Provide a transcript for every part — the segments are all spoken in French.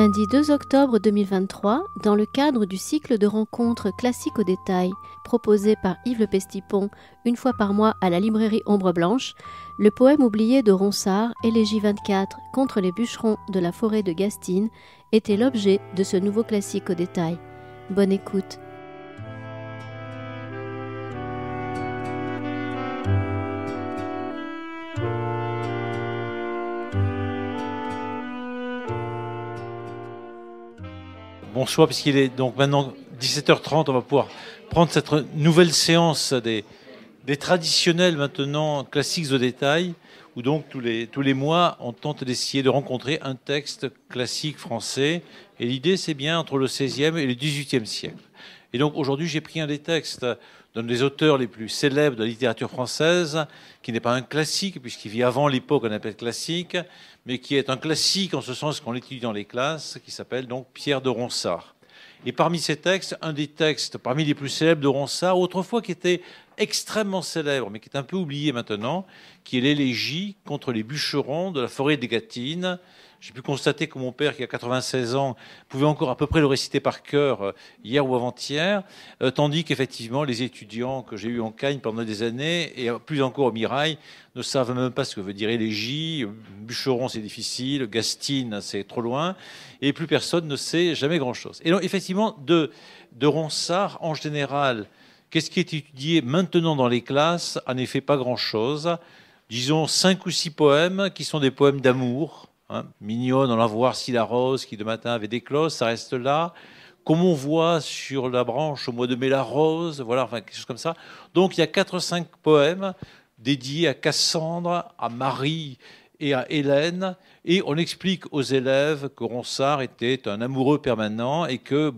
Lundi 2 octobre 2023, dans le cadre du cycle de rencontres classiques au détail proposé par Yves Le Pestipon une fois par mois à la librairie Ombre Blanche, le poème oublié de Ronsard, Élégie 24 contre les bûcherons de la forêt de Gastine, était l'objet de ce nouveau classique au détail. Bonne écoute. Bonsoir, puisqu'il est donc maintenant 17h30, on va pouvoir prendre cette nouvelle séance des traditionnels maintenant classiques au détail, où donc tous les mois, on tente d'essayer de rencontrer un texte classique français. Et l'idée, c'est bien entre le XVIe et le XVIIIe siècle. Et donc aujourd'hui, j'ai pris un des textes d'un des auteurs les plus célèbres de la littérature française, qui n'est pas un classique, puisqu'il vit avant l'époque qu'on appelle classique, mais qui est un classique en ce sens qu'on l'étudie dans les classes, qui s'appelle donc Pierre de Ronsard. Et parmi ces textes, un des textes parmi les plus célèbres de Ronsard, autrefois qui était extrêmement célèbre, mais qui est un peu oublié maintenant, qui est l'élégie contre les bûcherons de la forêt des Gâtines. J'ai pu constater que mon père, qui a 96 ans, pouvait encore à peu près le réciter par cœur hier ou avant-hier, tandis qu'effectivement, les étudiants que j'ai eus en Cagne pendant des années, et plus encore au Mirail, ne savent même pas ce que veut dire élégie. Bûcheron, c'est difficile. Gastine, c'est trop loin. Et plus personne ne sait jamais grand-chose. Et donc, effectivement, de Ronsard, en général, qu'est-ce qui est étudié maintenant dans les classes? En effet, pas grand-chose. Disons 5 ou 6 poèmes qui sont des poèmes d'amour. Mignonne, on la voir si la rose qui de matin avait déclose, ça reste là. Comme on voit sur la branche au mois de mai la rose, voilà, enfin quelque chose comme ça. Donc il y a 4 ou 5 poèmes dédiés à Cassandre, à Marie et à Hélène, et on explique aux élèves que Ronsard était un amoureux permanent et que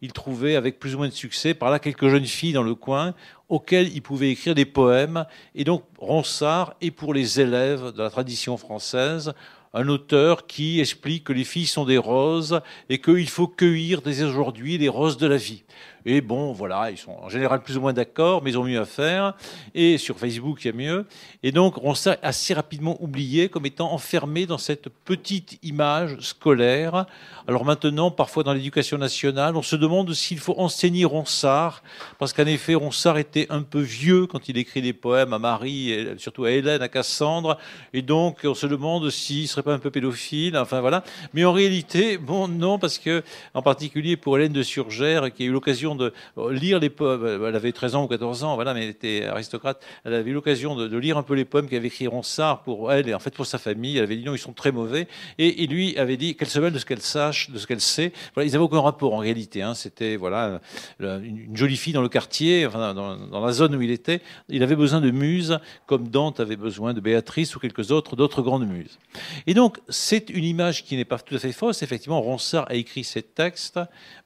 il trouvait avec plus ou moins de succès par là quelques jeunes filles dans le coin auxquelles il pouvait écrire des poèmes. Et donc Ronsard est pour les élèves de la tradition française un auteur qui explique que les filles sont des roses et qu'il faut cueillir dès aujourd'hui les roses de la vie. Et voilà, ils sont en général plus ou moins d'accord, mais ils ont mieux à faire. Et sur Facebook, il y a mieux. Et donc, on s'est assez rapidement oublié comme étant enfermé dans cette petite image scolaire. Alors maintenant, parfois dans l'éducation nationale, on se demande s'il faut enseigner Ronsard, parce qu'en effet, Ronsard était un peu vieux quand il écrit des poèmes à Marie, et surtout à Hélène, à Cassandre. Et donc, on se demande s'il serait pas un peu pédophile. Enfin, voilà. Mais en réalité, non, parce que, en particulier pour Hélène de Surgères, qui a eu l'occasion de lire les poèmes, elle avait 13 ans ou 14 ans, voilà, mais elle était aristocrate, elle avait eu l'occasion de lire un peu les poèmes qu'avait écrit Ronsard pour elle et en fait pour sa famille. Elle avait dit non, ils sont très mauvais, et il lui avait dit qu'elle se mêle de ce qu'elle sache, de ce qu'elle sait. Voilà, ils n'avaient aucun rapport en réalité, c'était voilà une jolie fille dans le quartier, enfin, dans la zone où il était. Il avait besoin de muses comme Dante avait besoin de Béatrice ou d'autres grandes muses. Et donc c'est une image qui n'est pas tout à fait fausse. Effectivement, Ronsard a écrit ces textes,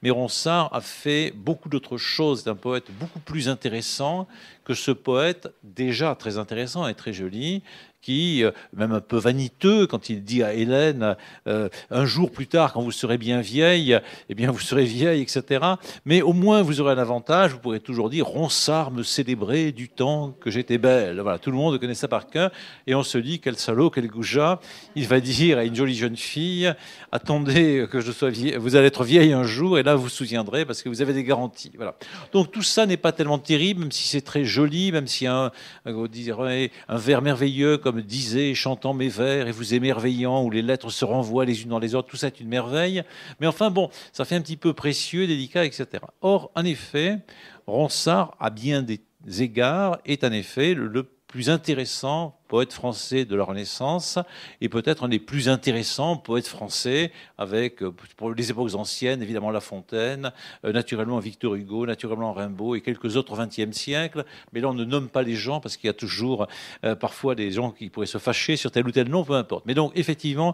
mais Ronsard a fait beaucoup d'autres choses. C'est un poète beaucoup plus intéressant que ce poète déjà très intéressant et très joli, qui, même un peu vaniteux, quand il dit à Hélène, un jour plus tard, quand vous serez bien vieille, eh bien vous serez vieille, etc. Mais au moins vous aurez un avantage, vous pourrez toujours dire Ronsard me célébrait du temps que j'étais belle. Voilà, tout le monde connaît ça par cœur, et on se dit quel salaud, quel goujat. Il va dire à une jolie jeune fille, attendez que je sois vieille, vous allez être vieille un jour, et là vous vous souviendrez parce que vous avez des garanties. Voilà. Donc tout ça n'est pas tellement terrible, même si c'est très joli, même s'il y a un vers merveilleux comme disait chantant mes vers et vous émerveillant, où les lettres se renvoient les unes dans les autres, tout ça est une merveille. Mais enfin ça fait un petit peu précieux, délicat, etc. Or, en effet, Ronsard, à bien des égards, est en effet le plus intéressant poète français de la Renaissance, et peut-être un des plus intéressants poètes français, avec, pour les époques anciennes, évidemment La Fontaine, naturellement Victor Hugo, naturellement Rimbaud et quelques autres au XXe siècle. Mais là, on ne nomme pas les gens parce qu'il y a toujours parfois des gens qui pourraient se fâcher sur tel ou tel nom, peu importe. Mais donc, effectivement,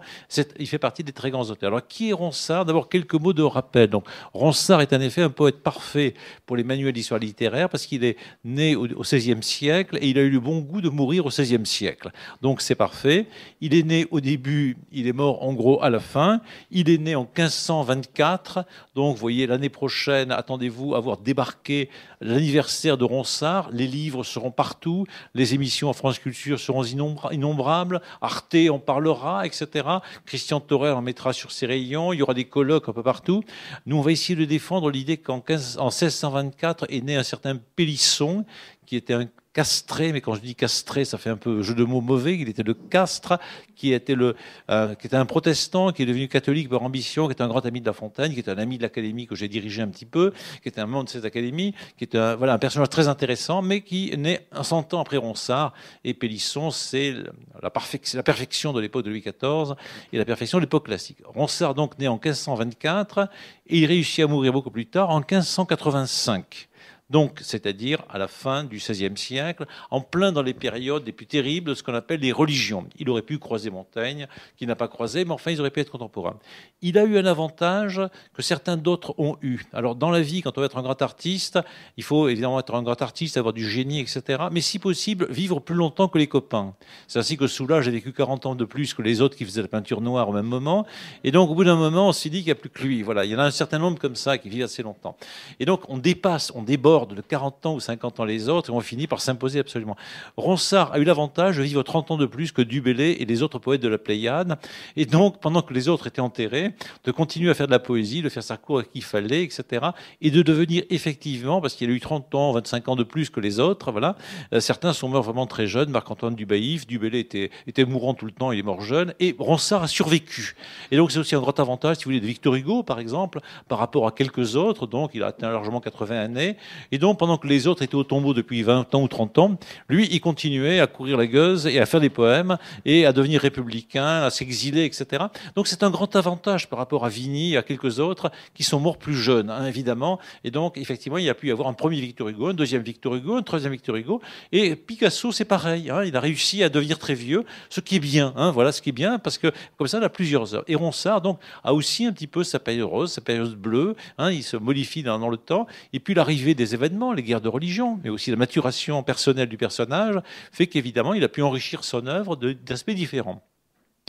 il fait partie des très grands auteurs. Alors, qui est Ronsard? D'abord, quelques mots de rappel. Donc, Ronsard est en effet un poète parfait pour les manuels d'histoire littéraire parce qu'il est né au XVIe siècle et il a eu le bon goût de mourir au XVIe siècle. siècle. Donc c'est parfait. Il est né au début, il est mort en gros à la fin. Il est né en 1524. Donc vous voyez, l'année prochaine, attendez-vous à voir débarquer l'anniversaire de Ronsard. Les livres seront partout. Les émissions en France Culture seront innombrables. Arte en parlera, etc. Christian Thorel en mettra sur ses rayons. Il y aura des colloques un peu partout. Nous, on va essayer de défendre l'idée qu'en 1624 est né un certain Pélisson, qui était un castré, mais quand je dis castré, ça fait un peu jeu de mots mauvais. Il était le Castres, qui était un protestant, qui est devenu catholique par ambition, qui était un grand ami de La Fontaine, qui était un ami de l'Académie que j'ai dirigé un petit peu, qui était un membre de cette Académie, qui était un personnage très intéressant, mais qui naît 100 ans après Ronsard. Et Pélisson, c'est la perfection de l'époque de Louis XIV et la perfection de l'époque classique. Ronsard, donc, né en 1524, et il réussit à mourir beaucoup plus tard, en 1585. Donc, c'est-à-dire à la fin du XVIe siècle, en plein dans les périodes les plus terribles de ce qu'on appelle les religions. Il aurait pu croiser Montaigne, qu'il n'a pas croisé, mais enfin, ils auraient pu être contemporains. Il a eu un avantage que certains d'autres ont eu. Alors, dans la vie, quand on veut être un grand artiste, il faut évidemment être un grand artiste, avoir du génie, etc. Mais si possible, vivre plus longtemps que les copains. C'est ainsi que Soulages a vécu 40 ans de plus que les autres qui faisaient la peinture noire au même moment. Et donc, au bout d'un moment, on s'est dit qu'il n'y a plus que lui. Voilà, il y en a un certain nombre comme ça qui vivent assez longtemps. Et donc, on dépasse, on déborde de 40 ans ou 50 ans les autres et on finit par s'imposer absolument. Ronsard a eu l'avantage de vivre 30 ans de plus que Du Bellay et les autres poètes de la Pléiade. Et donc, pendant que les autres étaient enterrés, de continuer à faire de la poésie, de faire sa cour qu'il fallait, etc. Et de devenir effectivement, parce qu'il a eu 30 ans, 25 ans de plus que les autres, voilà. Certains sont morts vraiment très jeunes. Marc-Antoine Dubaïf, Du Bellay était mourant tout le temps, il est mort jeune. Et Ronsard a survécu. Et donc, c'est aussi un grand avantage, si vous voulez, de Victor Hugo, par exemple, par rapport à quelques autres. Donc, il a atteint largement 80 années. Et donc, pendant que les autres étaient au tombeau depuis 20 ans ou 30 ans, lui, il continuait à courir la gueuse et à faire des poèmes et à devenir républicain, à s'exiler, etc. Donc, c'est un grand avantage par rapport à Vigny et à quelques autres qui sont morts plus jeunes, hein, évidemment. Et donc, effectivement, il y a pu y avoir un premier Victor Hugo, un deuxième Victor Hugo, un troisième Victor Hugo. Et Picasso, c'est pareil. Hein, il a réussi à devenir très vieux, ce qui est bien. Hein, voilà ce qui est bien, parce que comme ça, il a plusieurs heures. Et Ronsard, donc, a aussi un petit peu sa période rose, sa période bleue. Hein, il se modifie dans le temps. Et puis, l'arrivée des événements, les guerres de religion, mais aussi la maturation personnelle du personnage, fait qu'évidemment, il a pu enrichir son œuvre d'aspects différents.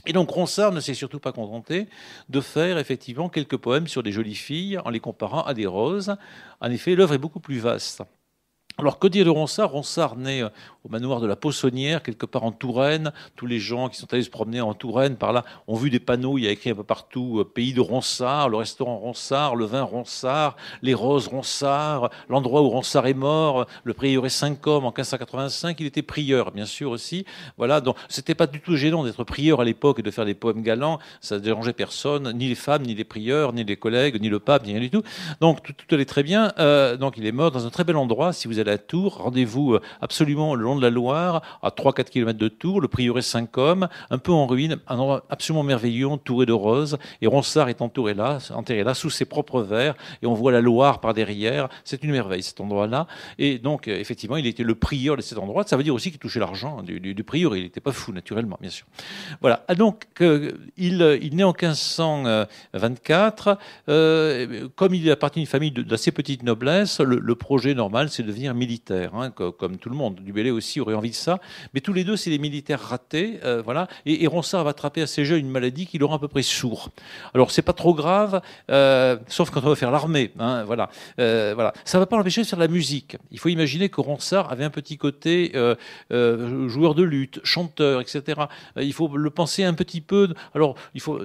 Et donc Ronsard ne s'est surtout pas contenté de faire effectivement quelques poèmes sur des jolies filles en les comparant à des roses. En effet, l'œuvre est beaucoup plus vaste. Alors, que dire de Ronsard ? Ronsard naît au manoir de la Poissonnière, quelque part en Touraine. Tous les gens qui sont allés se promener en Touraine, par là, ont vu des panneaux, il y a écrit un peu partout « Pays de Ronsard », le restaurant Ronsard, le vin Ronsard, les roses Ronsard, l'endroit où Ronsard est mort, le prieuré Saint-Côme en 1585. Il était prieur, bien sûr, aussi. Voilà, donc c'était pas du tout gênant d'être prieur à l'époque et de faire des poèmes galants. Ça ne dérangeait personne, ni les femmes, ni les prieurs, ni les collègues, ni le pape, ni rien du tout. Donc, tout allait très bien. Donc, il est mort dans un très bel endroit. Si vous allez à Tours, rendez-vous absolument le long de la Loire, à 3-4 km de Tours, le prieuré Saint-Côme, un peu en ruine, un endroit absolument merveilleux, entouré de roses, et Ronsard est enterré là, sous ses propres vers, et on voit la Loire par derrière. C'est une merveille, cet endroit-là. Et donc, effectivement, il était le prieur de cet endroit. Ça veut dire aussi qu'il touchait l'argent du prieur. Il n'était pas fou, naturellement, bien sûr. Voilà. Donc, il naît en 1524. Comme il appartient à une famille d'assez petite noblesse, le projet normal, c'est de devenir militaire, hein, comme tout le monde. Du Bellay aussi aurait envie de ça. Mais tous les deux, c'est des militaires ratés. Voilà. Et Ronsard va attraper assez jeune une maladie qui le rend à peu près sourd. Alors, c'est pas trop grave, sauf quand on va faire l'armée. Hein, voilà. Voilà. Ça ne va pas l'empêcher de faire de la musique. Il faut imaginer que Ronsard avait un petit côté joueur de lutte, chanteur, etc. Il faut le penser un petit peu. Alors,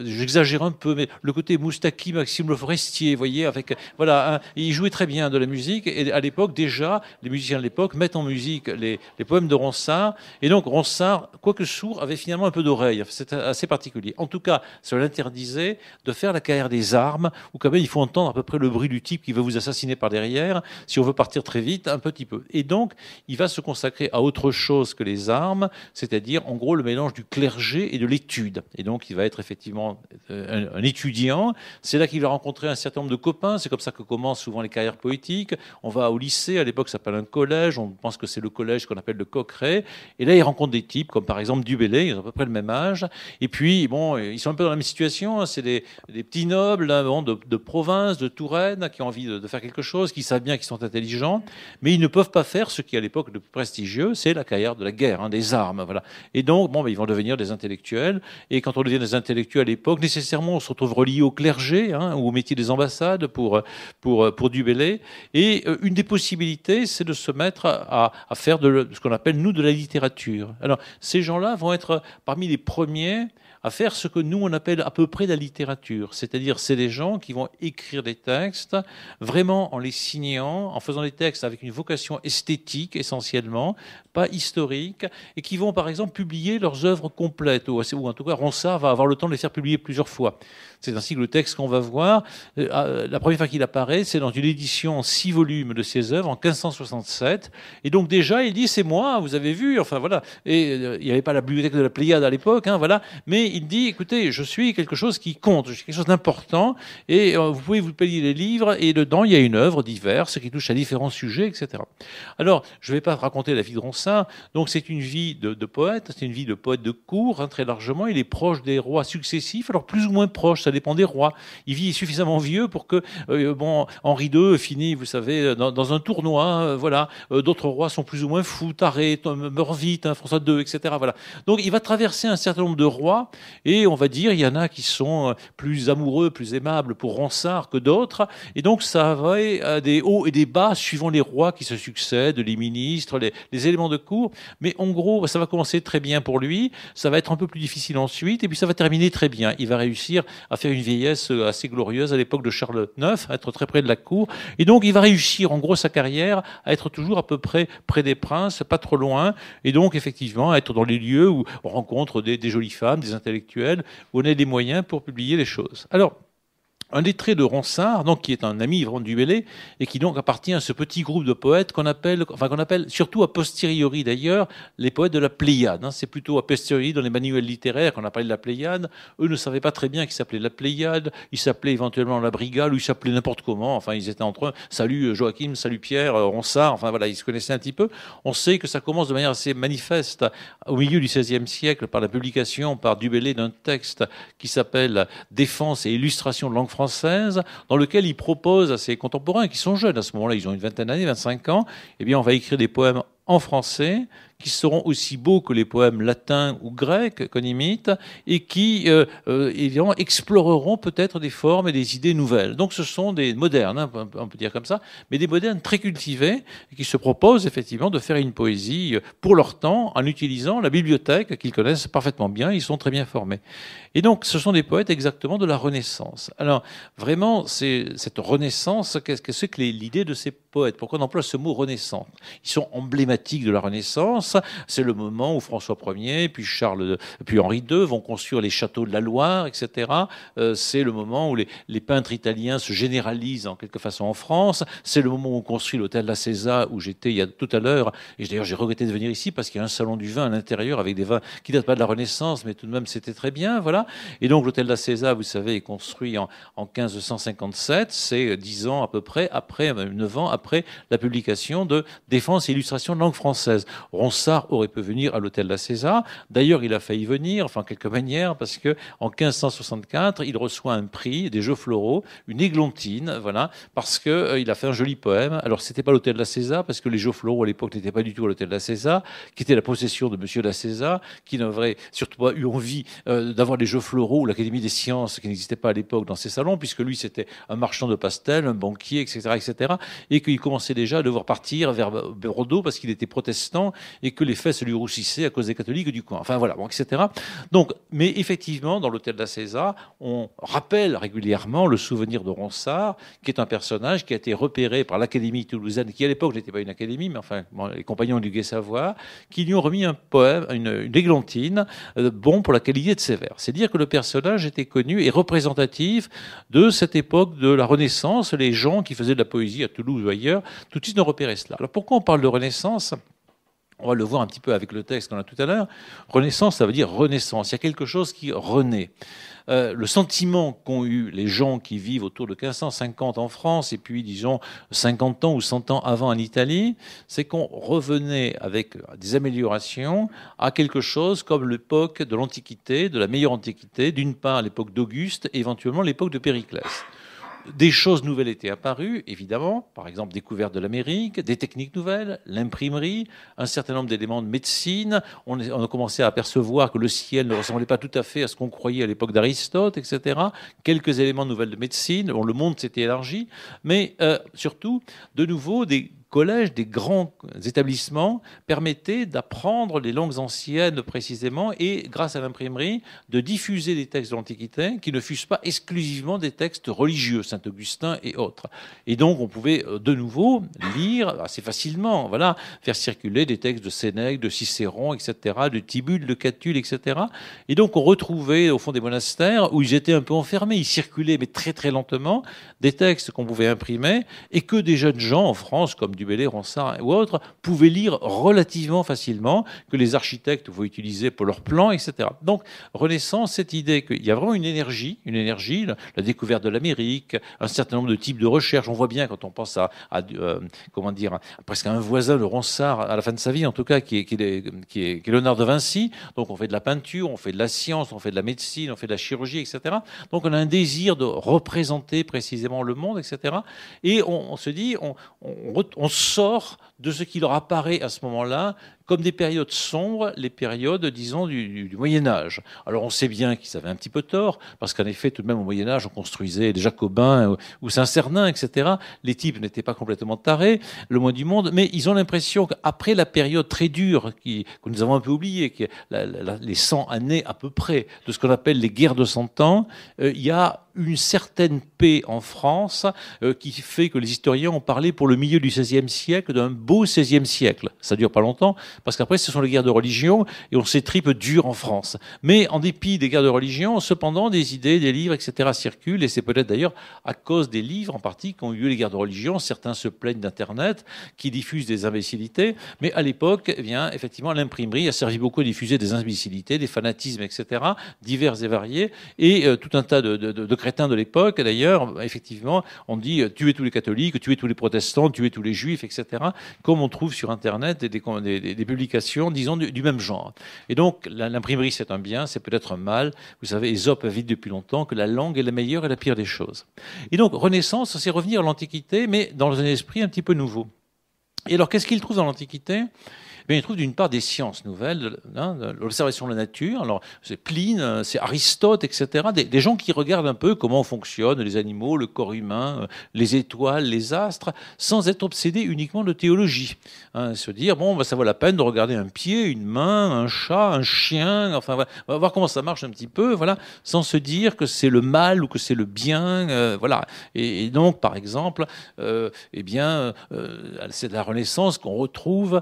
j'exagère un peu, mais le côté Moustaki, Maxime Le Forestier, vous voyez, avec voilà, hein, il jouait très bien de la musique. Et à l'époque, déjà, les musiciens de l'époque mettent en musique les poèmes de Ronsard. Et donc, Ronsard, quoique sourd, avait finalement un peu d'oreille. C'est assez particulier. En tout cas, cela l'interdisait de faire la carrière des armes, où quand même il faut entendre à peu près le bruit du type qui veut vous assassiner par derrière, si on veut partir très vite, un petit peu. Et donc, il va se consacrer à autre chose que les armes, c'est-à-dire, en gros, le mélange du clergé et de l'étude. Et donc, il va être effectivement un étudiant. C'est là qu'il va rencontrer un certain nombre de copains. C'est comme ça que commencent souvent les carrières poétiques. On va au lycée, à l'époque, ça s'appelle un collège, on pense que c'est le collège qu'on appelle le Coqueret, et là il rencontre des types comme par exemple Du Bellay, ils ont à peu près le même âge, et puis bon, ils sont un peu dans la même situation, hein, c'est des petits nobles hein, bon, de province, de Touraine, qui ont envie de faire quelque chose, qui savent bien qu'ils sont intelligents, mais ils ne peuvent pas faire ce qui à l'époque le plus prestigieux, c'est la carrière de la guerre, hein, des armes, voilà. Et donc bon, ben, ils vont devenir des intellectuels, et quand on devient des intellectuels à l'époque, nécessairement on se retrouve relié au clergé hein, ou au métier des ambassades pour Du Bellay. Et une des possibilités, c'est de se mettre à faire de ce qu'on appelle, nous, de la littérature. Alors, ces gens-là vont être parmi les premiers à faire ce que nous, on appelle à peu près la littérature. C'est-à-dire, c'est des gens qui vont écrire des textes, vraiment en les signant, en faisant des textes avec une vocation esthétique, essentiellement, pas historique, et qui vont, par exemple, publier leurs œuvres complètes, ou en tout cas, Ronsard va avoir le temps de les faire publier plusieurs fois. C'est ainsi que le texte qu'on va voir, la première fois qu'il apparaît, c'est dans une édition en 6 volumes de ses œuvres, en 1567. Et donc déjà, il dit, c'est moi, vous avez vu, enfin voilà. Et il n'y avait pas la bibliothèque de la Pléiade à l'époque, hein, voilà. Mais il dit, écoutez, je suis quelque chose qui compte, je suis quelque chose d'important, et vous pouvez vous payer les livres, et dedans, il y a une œuvre diverse qui touche à différents sujets, etc. Alors, je ne vais pas raconter la vie de Ronsard, donc c'est une vie de poète, c'est une vie de poète de cour, hein, très largement. Il est proche des rois successifs, alors plus ou moins proche, ça dépend des rois. Il vit suffisamment vieux pour que bon, Henri II finit, vous savez, dans un tournoi. Voilà. D'autres rois sont plus ou moins fous, tarés, meurent vite, hein, François II, etc. Voilà. Donc il va traverser un certain nombre de rois et on va dire il y en a qui sont plus amoureux, plus aimables pour Ronsard que d'autres. Et donc ça va à des hauts et des bas suivant les rois qui se succèdent, les ministres, les éléments de cour. Mais en gros, ça va commencer très bien pour lui. Ça va être un peu plus difficile ensuite et puis ça va terminer très bien. Il va réussir à faire une vieillesse assez glorieuse à l'époque de Charles IX, à être très près de la cour. Et donc, il va réussir, en gros, sa carrière à être toujours à peu près près des princes, pas trop loin. Et donc, effectivement, à être dans les lieux où on rencontre des jolies femmes, des intellectuels, où on a des moyens pour publier les choses. Alors, un des traits de Ronsard, donc, qui est un ami vraiment du Bellay, et qui donc appartient à ce petit groupe de poètes qu'on appelle surtout a posteriori d'ailleurs, les poètes de la Pléiade. Hein. C'est plutôt a posteriori dans les manuels littéraires qu'on a parlé de la Pléiade. Eux ne savaient pas très bien qu'ils s'appelaient la Pléiade, ils s'appelaient éventuellement la Brigale, ou ils s'appelaient n'importe comment. Enfin, ils étaient entre eux. Salut Joachim, salut Pierre, Ronsard. Enfin voilà, ils se connaissaient un petit peu. On sait que ça commence de manière assez manifeste au milieu du XVIe siècle par la publication par Du Bellay d'un texte qui s'appelle Défense et illustration de langue française, dans lequel il propose à ses contemporains, qui sont jeunes à ce moment-là, ils ont une vingtaine d'années, 25 ans, eh bien, on va écrire des poèmes en français, qui seront aussi beaux que les poèmes latins ou grecs qu'on imite, et qui, évidemment, exploreront peut-être des formes et des idées nouvelles. Donc ce sont des modernes, hein, on peut dire comme ça, mais des modernes très cultivés, qui se proposent effectivement de faire une poésie pour leur temps, en utilisant la bibliothèque qu'ils connaissent parfaitement bien, ils sont très bien formés. Et donc ce sont des poètes exactement de la Renaissance. Alors vraiment, c'est cette Renaissance, qu'est-ce que c'est que l'idée de ces poètes? Pourquoi on emploie ce mot Renaissance? Ils sont emblématiques de la Renaissance. C'est le moment où François Ier, puis Henri II vont construire les châteaux de la Loire, etc. C'est le moment où les peintres italiens se généralisent en quelque façon en France. C'est le moment où on construit l'hôtel La César, où j'étais il y a tout à l'heure. Et d'ailleurs, j'ai regretté de venir ici parce qu'il y a un salon du vin à l'intérieur avec des vins qui datent pas de la Renaissance, mais tout de même, c'était très bien. Voilà. Et donc, l'hôtel La César, vous savez, est construit en 1557. C'est 10 ans à peu près, 9 ans après la publication de Défense et illustration de langue française. Ronsard aurait pu venir à l'hôtel La César. D'ailleurs, il a failli venir, enfin, quelque manière, parce que en 1564, il reçoit un prix des Jeux floraux, une églantine, voilà, parce que il a fait un joli poème. Alors, c'était pas l'hôtel La César, parce que les Jeux floraux à l'époque n'étaient pas du tout à l'hôtel La César, qui était la possession de Monsieur La César, qui n'aurait surtout pas eu envie d'avoir les Jeux floraux ou l'Académie des sciences, qui n'existait pas à l'époque dans ses salons, puisque lui, c'était un marchand de pastels, un banquier, etc., etc., et qu'il commençait déjà à devoir partir vers Bordeaux parce qu'il était protestant et que les fesses lui roussissaient à cause des catholiques du coin. Enfin voilà, bon, etc. Donc, mais effectivement, dans l'hôtel de la César, on rappelle régulièrement le souvenir de Ronsard, qui est un personnage qui a été repéré par l'Académie toulousaine, qui à l'époque n'était pas une académie, mais enfin bon, les compagnons du Gai-Savoie, qui lui ont remis un poème, une églantine, bon pour la qualité de ses vers. C'est dire que le personnage était connu et représentatif de cette époque de la Renaissance. Les gens qui faisaient de la poésie à Toulouse ou ailleurs, tout de suite ont repéré cela. Alors pourquoi on parle de Renaissance ? On va le voir un petit peu avec le texte qu'on a tout à l'heure. Renaissance, ça veut dire renaissance. Il y a quelque chose qui renaît. Le sentiment qu'ont eu les gens qui vivent autour de 1550 en France et puis, disons, 50 ans ou 100 ans avant en Italie, c'est qu'on revenait avec des améliorations à quelque chose comme l'époque de l'Antiquité, de la meilleure Antiquité, d'une part l'époque d'Auguste et éventuellement l'époque de Périclès. Des choses nouvelles étaient apparues, évidemment, par exemple découverte de l'Amérique, des techniques nouvelles, l'imprimerie, un certain nombre d'éléments de médecine. On a commencé à apercevoir que le ciel ne ressemblait pas tout à fait à ce qu'on croyait à l'époque d'Aristote, etc. Quelques éléments nouvelles de médecine. Bon, le monde s'était élargi, mais surtout, de nouveau, des collèges, des grands établissements permettaient d'apprendre les langues anciennes précisément et, grâce à l'imprimerie, de diffuser des textes de l'Antiquité qui ne fussent pas exclusivement des textes religieux, Saint-Augustin et autres. Et donc, on pouvait de nouveau lire assez facilement, voilà, faire circuler des textes de Sénèque, de Cicéron, etc., de Tibulle, de Catulle, etc. Et donc, on retrouvait au fond des monastères où ils étaient un peu enfermés, ils circulaient, mais très très lentement, des textes qu'on pouvait imprimer et que des jeunes gens en France, comme du Bellay, Ronsard ou autres, pouvaient lire relativement facilement, que les architectes pouvaient utiliser pour leurs plans, etc. Donc, Renaissance, cette idée qu'il y a vraiment une énergie, la découverte de l'Amérique, un certain nombre de types de recherches. On voit bien quand on pense comment dire, presque à un voisin de Ronsard à la fin de sa vie, en tout cas, qui est Léonard de Vinci. Donc, on fait de la peinture, on fait de la science, on fait de la médecine, on fait de la chirurgie, etc. Donc, on a un désir de représenter précisément le monde, etc. Et on se dit, on sort de ce qui leur apparaît à ce moment-là comme des périodes sombres, les périodes, disons, du Moyen-Âge. Alors on sait bien qu'ils avaient un petit peu tort, parce qu'en effet, tout de même, au Moyen-Âge, on construisait des Jacobins ou Saint-Cernin, etc. Les types n'étaient pas complètement tarés, le moins du monde, mais ils ont l'impression qu'après la période très dure que nous avons un peu oubliée, qui est les 100 années à peu près de ce qu'on appelle les guerres de 100 ans, il y a une certaine paix en France qui fait que les historiens ont parlé pour le milieu du XVIe siècle d'un beau XVIe siècle. Ça dure pas longtemps, parce qu'après, ce sont les guerres de religion, et on s'étripe dur en France. Mais en dépit des guerres de religion, cependant, des idées, des livres, etc. circulent, et c'est peut-être d'ailleurs à cause des livres en partie qu'ont eu les guerres de religion. Certains se plaignent d'Internet, qui diffuse des imbécilités, mais à l'époque, eh bien, effectivement, l'imprimerie a servi beaucoup à diffuser des imbécilités, des fanatismes, etc., divers et variés, et tout un tas de crétins de l'époque, d'ailleurs, effectivement, on dit tuer tous les catholiques, tuer tous les protestants, tuer tous les juifs, etc., comme on trouve sur Internet des publications, disons, du même genre. Et donc, l'imprimerie, c'est un bien, c'est peut-être un mal. Vous savez, Ésope a dit depuis longtemps que la langue est la meilleure et la pire des choses. Et donc, Renaissance, c'est revenir à l'Antiquité, mais dans un esprit un petit peu nouveau. Et alors, qu'est-ce qu'il trouve dans l'Antiquité ? Il trouve d'une part des sciences nouvelles, l'observation de la nature. Alors, c'est Pline, c'est Aristote, etc. Des gens qui regardent un peu comment fonctionnent les animaux, le corps humain, les étoiles, les astres, sans être obsédés uniquement de théologie. Se dire, bon, ça vaut la peine de regarder un pied, une main, un chat, un chien, enfin, voilà, on va voir comment ça marche un petit peu, voilà, sans se dire que c'est le mal ou que c'est le bien, voilà. Et donc, par exemple, c'est de la Renaissance qu'on retrouve,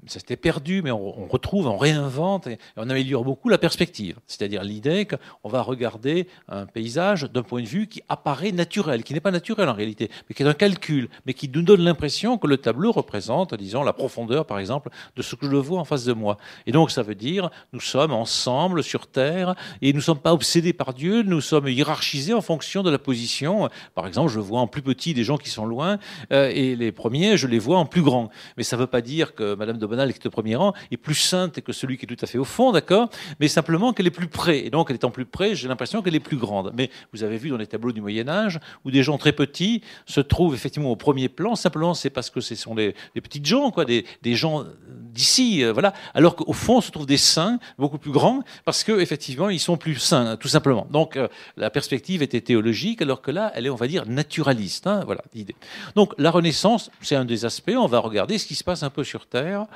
ça s'était perdu, mais on retrouve, on réinvente et on améliore beaucoup la perspective. C'est-à-dire l'idée qu'on va regarder un paysage d'un point de vue qui apparaît naturel, qui n'est pas naturel en réalité, mais qui est un calcul, mais qui nous donne l'impression que le tableau représente, disons, la profondeur, par exemple, de ce que je vois en face de moi. Et donc, ça veut dire, nous sommes ensemble sur Terre et nous ne sommes pas obsédés par Dieu, nous sommes hiérarchisés en fonction de la position. Par exemple, je vois en plus petit des gens qui sont loin et les premiers, je les vois en plus grand. Mais ça ne veut pas dire que Madame de Bonald, qui est au premier rang, est plus sainte que celui qui est tout à fait au fond, d'accord ? Mais simplement qu'elle est plus près. Et donc, elle étant plus près, j'ai l'impression qu'elle est plus grande. Mais vous avez vu dans les tableaux du Moyen-Âge, où des gens très petits se trouvent effectivement au premier plan, simplement c'est parce que ce sont des petites gens, quoi, des gens d'ici, voilà. Alors qu'au fond se trouvent des saints beaucoup plus grands, parce qu'effectivement, ils sont plus saints, tout simplement. Donc, la perspective était théologique, alors que là, elle est, on va dire, naturaliste. Voilà l'idée. Donc, la Renaissance, c'est un des aspects. On va regarder ce qui se passe un peu sur Terre.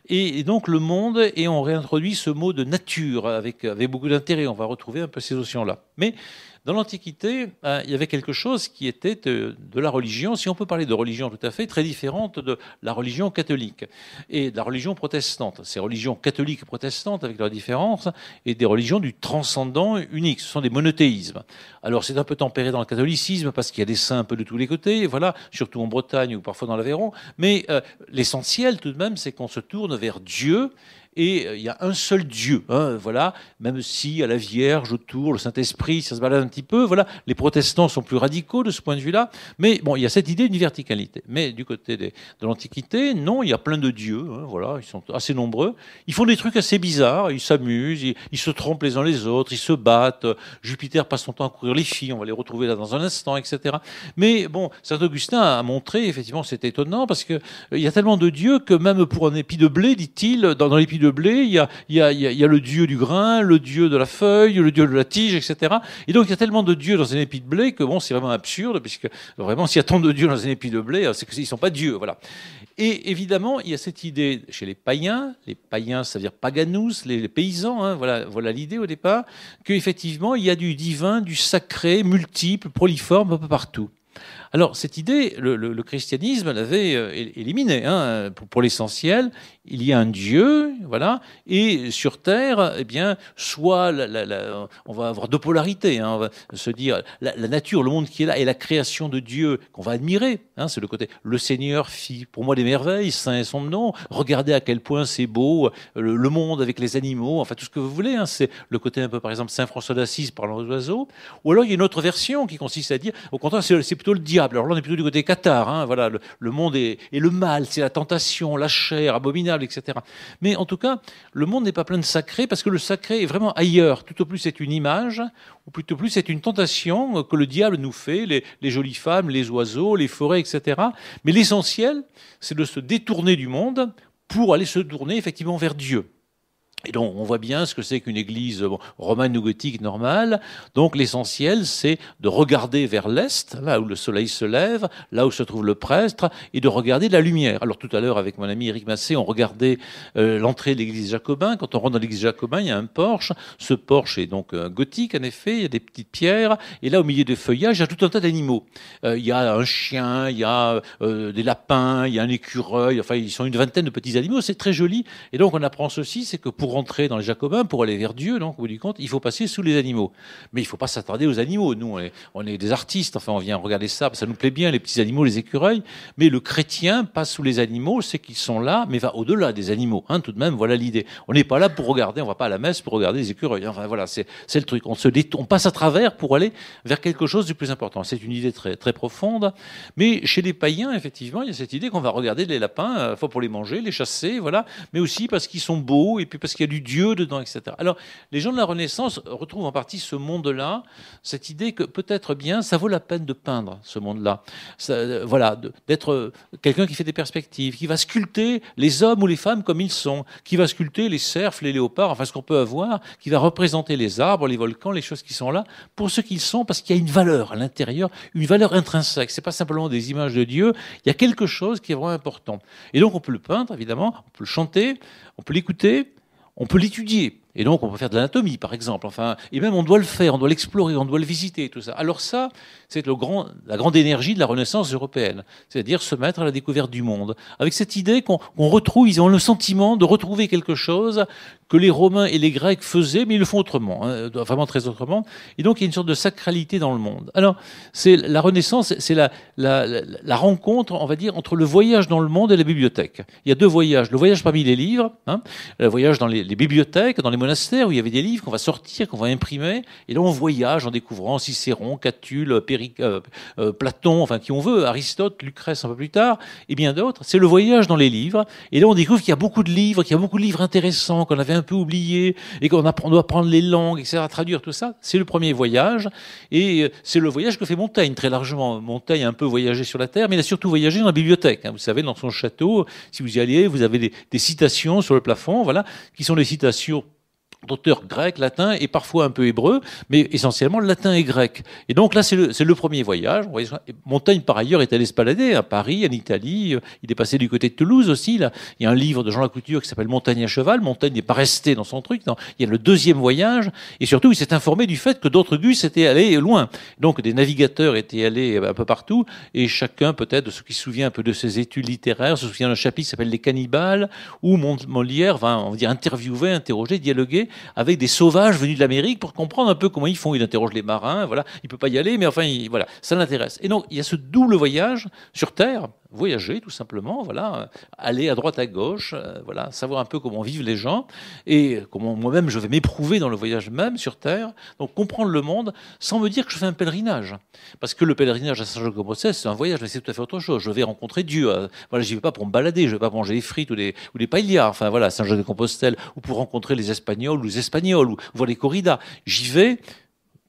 Et donc, le monde, et on réintroduit ce mot de nature avec beaucoup d'intérêt. On va retrouver un peu ces notions-là. Mais Dans l'Antiquité, il y avait quelque chose qui était de la religion, si on peut parler de religion tout à fait, très différente de la religion catholique et de la religion protestante. Ces religions catholiques et protestantes, avec leurs différences, et des religions du transcendant unique. Ce sont des monothéismes. Alors, c'est un peu tempéré dans le catholicisme, parce qu'il y a des saints un peu de tous les côtés, voilà, surtout en Bretagne ou parfois dans l'Aveyron. Mais l'essentiel, tout de même, c'est qu'on se tourne vers Dieu. Et il y a un seul Dieu, hein, voilà. Même si à la Vierge autour, le Saint-Esprit, ça se balade un petit peu, voilà. Les protestants sont plus radicaux de ce point de vue-là, mais bon, il y a cette idée d'une verticalité. Mais du côté de l'Antiquité, non, il y a plein de dieux, hein, voilà. Ils sont assez nombreux. Ils font des trucs assez bizarres. Ils s'amusent, ils se trompent les uns les autres, ils se battent. Jupiter passe son temps à courir les filles. On va les retrouver là dans un instant, etc. Mais bon, Saint Augustin a montré, effectivement, c'est étonnant parce que il y a tellement de dieux que même pour un épi de blé, dit-il, dans l'épi de blé, il y a le dieu du grain, le dieu de la feuille, le dieu de la tige, etc. Et donc il y a tellement de dieux dans un épi de blé que bon, c'est vraiment absurde, puisque vraiment s'il y a tant de dieux dans un épi de blé, c'est qu'ils ne sont pas dieux, voilà. Et évidemment, il y a cette idée chez les païens, ça veut dire paganus, les paysans, hein, voilà l'idée au départ, qu'effectivement il y a du divin, du sacré, multiple, proliforme un peu partout. Alors, cette idée, le christianisme l'avait éliminée, hein, pour l'essentiel. Il y a un Dieu, voilà, et sur Terre, eh bien, soit on va avoir deux polarités, hein, on va se dire la nature, le monde qui est là, et la création de Dieu qu'on va admirer. Hein, c'est le côté le Seigneur fit pour moi des merveilles, saint est son nom. Regardez à quel point c'est beau, le monde avec les animaux, enfin tout ce que vous voulez. Hein, c'est le côté un peu, par exemple, Saint François d'Assise parlant aux oiseaux. Ou alors il y a une autre version qui consiste à dire, au contraire, c'est plutôt le diable. Alors là, on est plutôt du côté cathare. Hein, voilà, le monde est le mal, c'est la tentation, la chair abominable, etc. Mais en tout cas, le monde n'est pas plein de sacré, parce que le sacré est vraiment ailleurs. Tout au plus, c'est une image, ou plutôt plus, c'est une tentation que le diable nous fait, les jolies femmes, les oiseaux, les forêts, etc. Mais l'essentiel, c'est de se détourner du monde pour aller se tourner effectivement vers Dieu. Et donc, on voit bien ce que c'est qu'une église romane ou gothique normale. Donc, l'essentiel, c'est de regarder vers l'est, là où le soleil se lève, là où se trouve le prêtre, et de regarder la lumière. Alors, tout à l'heure, avec mon ami Éric Massé, on regardait l'entrée de l'église Jacobin. Quand on rentre dans l'église Jacobin, il y a un porche. Ce porche est donc gothique, en effet. Il y a des petites pierres. Et là, au milieu des feuillages, il y a tout un tas d'animaux. Il y a un chien, il y a des lapins, il y a un écureuil. Enfin, ils sont une vingtaine de petits animaux. C'est très joli. Et donc, on apprend ceci, c'est que pour rentrer dans les Jacobins, pour aller vers Dieu, donc, au bout du compte, il faut passer sous les animaux. Mais il ne faut pas s'attarder aux animaux. Nous, on est des artistes, enfin, on vient regarder ça, ça nous plaît bien, les petits animaux, les écureuils. Mais le chrétien passe sous les animaux, c'est qu'ils sont là, mais va au-delà des animaux. Hein, tout de même, voilà l'idée. On n'est pas là pour regarder, on ne va pas à la messe pour regarder les écureuils. Enfin, voilà, c'est le truc. On passe à travers pour aller vers quelque chose du plus important. C'est une idée très, très profonde. Mais chez les païens, effectivement, il y a cette idée qu'on va regarder les lapins, fois pour les manger, les chasser, voilà. Mais aussi parce qu'ils sont beaux, et puis parce qu'il y a du Dieu dedans, etc. Alors, les gens de la Renaissance retrouvent en partie ce monde-là, cette idée que peut-être bien, ça vaut la peine de peindre ce monde-là. Voilà, d'être quelqu'un qui fait des perspectives, qui va sculpter les hommes ou les femmes comme ils sont, qui va sculpter les cerfs, les léopards, enfin ce qu'on peut avoir, qui va représenter les arbres, les volcans, les choses qui sont là, pour ce qu'ils sont, parce qu'il y a une valeur à l'intérieur, une valeur intrinsèque. C'est pas simplement des images de Dieu, il y a quelque chose qui est vraiment important. Et donc on peut le peindre, évidemment, on peut le chanter, on peut l'écouter, on peut l'étudier. Et donc, on peut faire de l'anatomie, par exemple. Enfin, et même, on doit le faire, on doit l'explorer, on doit le visiter, tout ça. Alors ça, c'est la grande énergie de la Renaissance européenne. C'est-à-dire se mettre à la découverte du monde. Avec cette idée qu'on retrouve, ils ont le sentiment de retrouver quelque chose que les Romains et les Grecs faisaient, mais ils le font autrement, hein, vraiment très autrement. Et donc, il y a une sorte de sacralité dans le monde. Alors, c'est la Renaissance, c'est la rencontre, on va dire, entre le voyage dans le monde et la bibliothèque. Il y a deux voyages. Le voyage parmi les livres, hein, le voyage dans les bibliothèques, dans les monastères où il y avait des livres qu'on va sortir, qu'on va imprimer, et là on voyage en découvrant Cicéron, Catulle, Platon, enfin qui on veut, Aristote, Lucrèce un peu plus tard, et bien d'autres. C'est le voyage dans les livres, et là on découvre qu'il y a beaucoup de livres, intéressants qu'on avait un peu oubliés, et qu'on doit apprendre les langues, etc., traduire tout ça. C'est le premier voyage, et c'est le voyage que fait Montaigne très largement. Montaigne a un peu voyagé sur la Terre, mais il a surtout voyagé dans la bibliothèque. Hein. Vous savez, dans son château, si vous y alliez, vous avez des citations sur le plafond, voilà, qui sont des citations d'auteurs grecs, latins et parfois un peu hébreu, mais essentiellement latin et grec. Et donc là, c'est le premier voyage. Montaigne, par ailleurs, est allé se balader à Paris, en Italie. Il est passé du côté de Toulouse aussi. Là. Il y a un livre de Jean Lacouture qui s'appelle Montaigne à cheval. Montaigne n'est pas resté dans son truc. Non. Il y a le deuxième voyage. Et surtout, il s'est informé du fait que d'autres Gus étaient allés loin. Donc des navigateurs étaient allés un peu partout. Et chacun, peut-être, de ceux qui se souviennent un peu de ses études littéraires, se souvient d'un chapitre qui s'appelle Les Cannibales, où Molière va, on va dire, interviewer, interroger, dialoguer avec des sauvages venus de l'Amérique pour comprendre un peu comment ils font. Il interroge les marins, voilà. Il peut pas y aller, mais enfin, voilà, ça l'intéresse. Et donc, il y a ce double voyage sur Terre, voyager tout simplement, voilà, aller à droite à gauche, voilà, savoir un peu comment vivent les gens et comment moi-même je vais m'éprouver dans le voyage même sur Terre. Donc, comprendre le monde sans me dire que je fais un pèlerinage, parce que le pèlerinage à Saint-Jacques-de-Compostelle, c'est un voyage, mais c'est tout à fait autre chose. Je vais rencontrer Dieu. Voilà, j'y vais pas pour me balader, je vais pas manger des frites ou des paellas. Enfin voilà, Saint-Jacques-de-Compostelle, ou pour rencontrer les Espagnols ou les Espagnols ou voir les corridas. J'y vais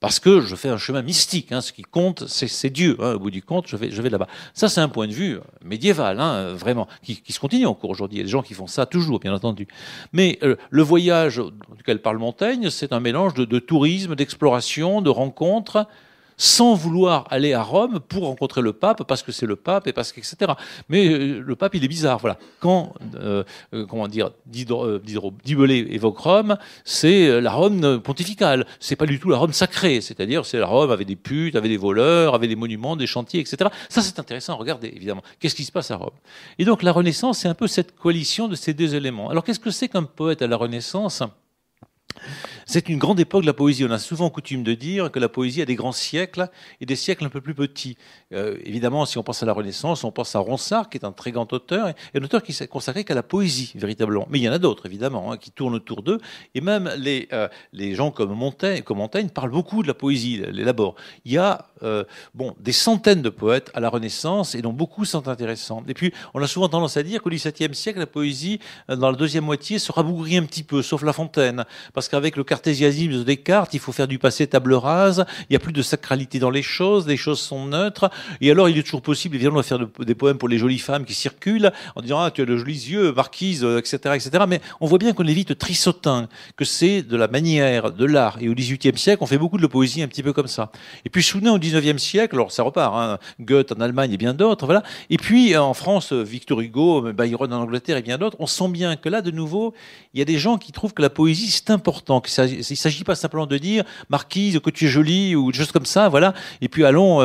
parce que je fais un chemin mystique. Hein. Ce qui compte, c'est Dieu. Hein. Au bout du compte, je vais là-bas. Ça, c'est un point de vue médiéval, hein, vraiment, qui se continue encore aujourd'hui. Il y a des gens qui font ça toujours, bien entendu. Mais le voyage duquel parle Montaigne, c'est un mélange de tourisme, d'exploration, de rencontres, sans vouloir aller à Rome pour rencontrer le pape, parce que c'est le pape, et parce que, etc. Mais le pape, il est bizarre. Voilà. Quand, comment dire, Dibelé évoque Rome, c'est la Rome pontificale. C'est pas du tout la Rome sacrée. C'est-à-dire, c'est la Rome avec des putes, avec des voleurs, avec des monuments, des chantiers, etc. Ça, c'est intéressant. Regardez, évidemment. Qu'est-ce qui se passe à Rome? Et donc, la Renaissance, c'est un peu cette coalition de ces deux éléments. Alors, qu'est-ce que c'est qu'un poète à la Renaissance? C'est une grande époque de la poésie. On a souvent coutume de dire que la poésie a des grands siècles et des siècles un peu plus petits. Évidemment, si on pense à la Renaissance, on pense à Ronsard, qui est un très grand auteur, et un auteur qui s'est consacré qu'à la poésie, véritablement. Mais il y en a d'autres, évidemment, hein, qui tournent autour d'eux. Et même les gens comme Montaigne parlent beaucoup de la poésie, l'élaborent. Il y a des centaines de poètes à la Renaissance, et dont beaucoup sont intéressants. Et puis, on a souvent tendance à dire qu'au XVIIe siècle, la poésie, dans la deuxième moitié, se rabougrit un petit peu, sauf La Fontaine. Parce qu'avec le cartésianisme de Descartes, il faut faire du passé table rase, il n'y a plus de sacralité dans les choses sont neutres, et alors il est toujours possible, évidemment, de faire des poèmes pour les jolies femmes qui circulent, en disant, ah, tu as de jolis yeux, marquise, etc., etc. Mais on voit bien qu'on est vite trissotin, que c'est de la manière, de l'art. Et au XVIIIe siècle, on fait beaucoup de la poésie un petit peu comme ça. Et puis, soudain, au XIXe siècle, alors ça repart, hein, Goethe en Allemagne et bien d'autres, voilà. Et puis, en France, Victor Hugo, Byron en Angleterre et bien d'autres, on sent bien que là, de nouveau, il y a des gens qui trouvent que la poésie, c'est important, qu'il ne s'agit pas simplement de dire marquise, que tu es jolie, ou des choses comme ça, voilà, et puis allons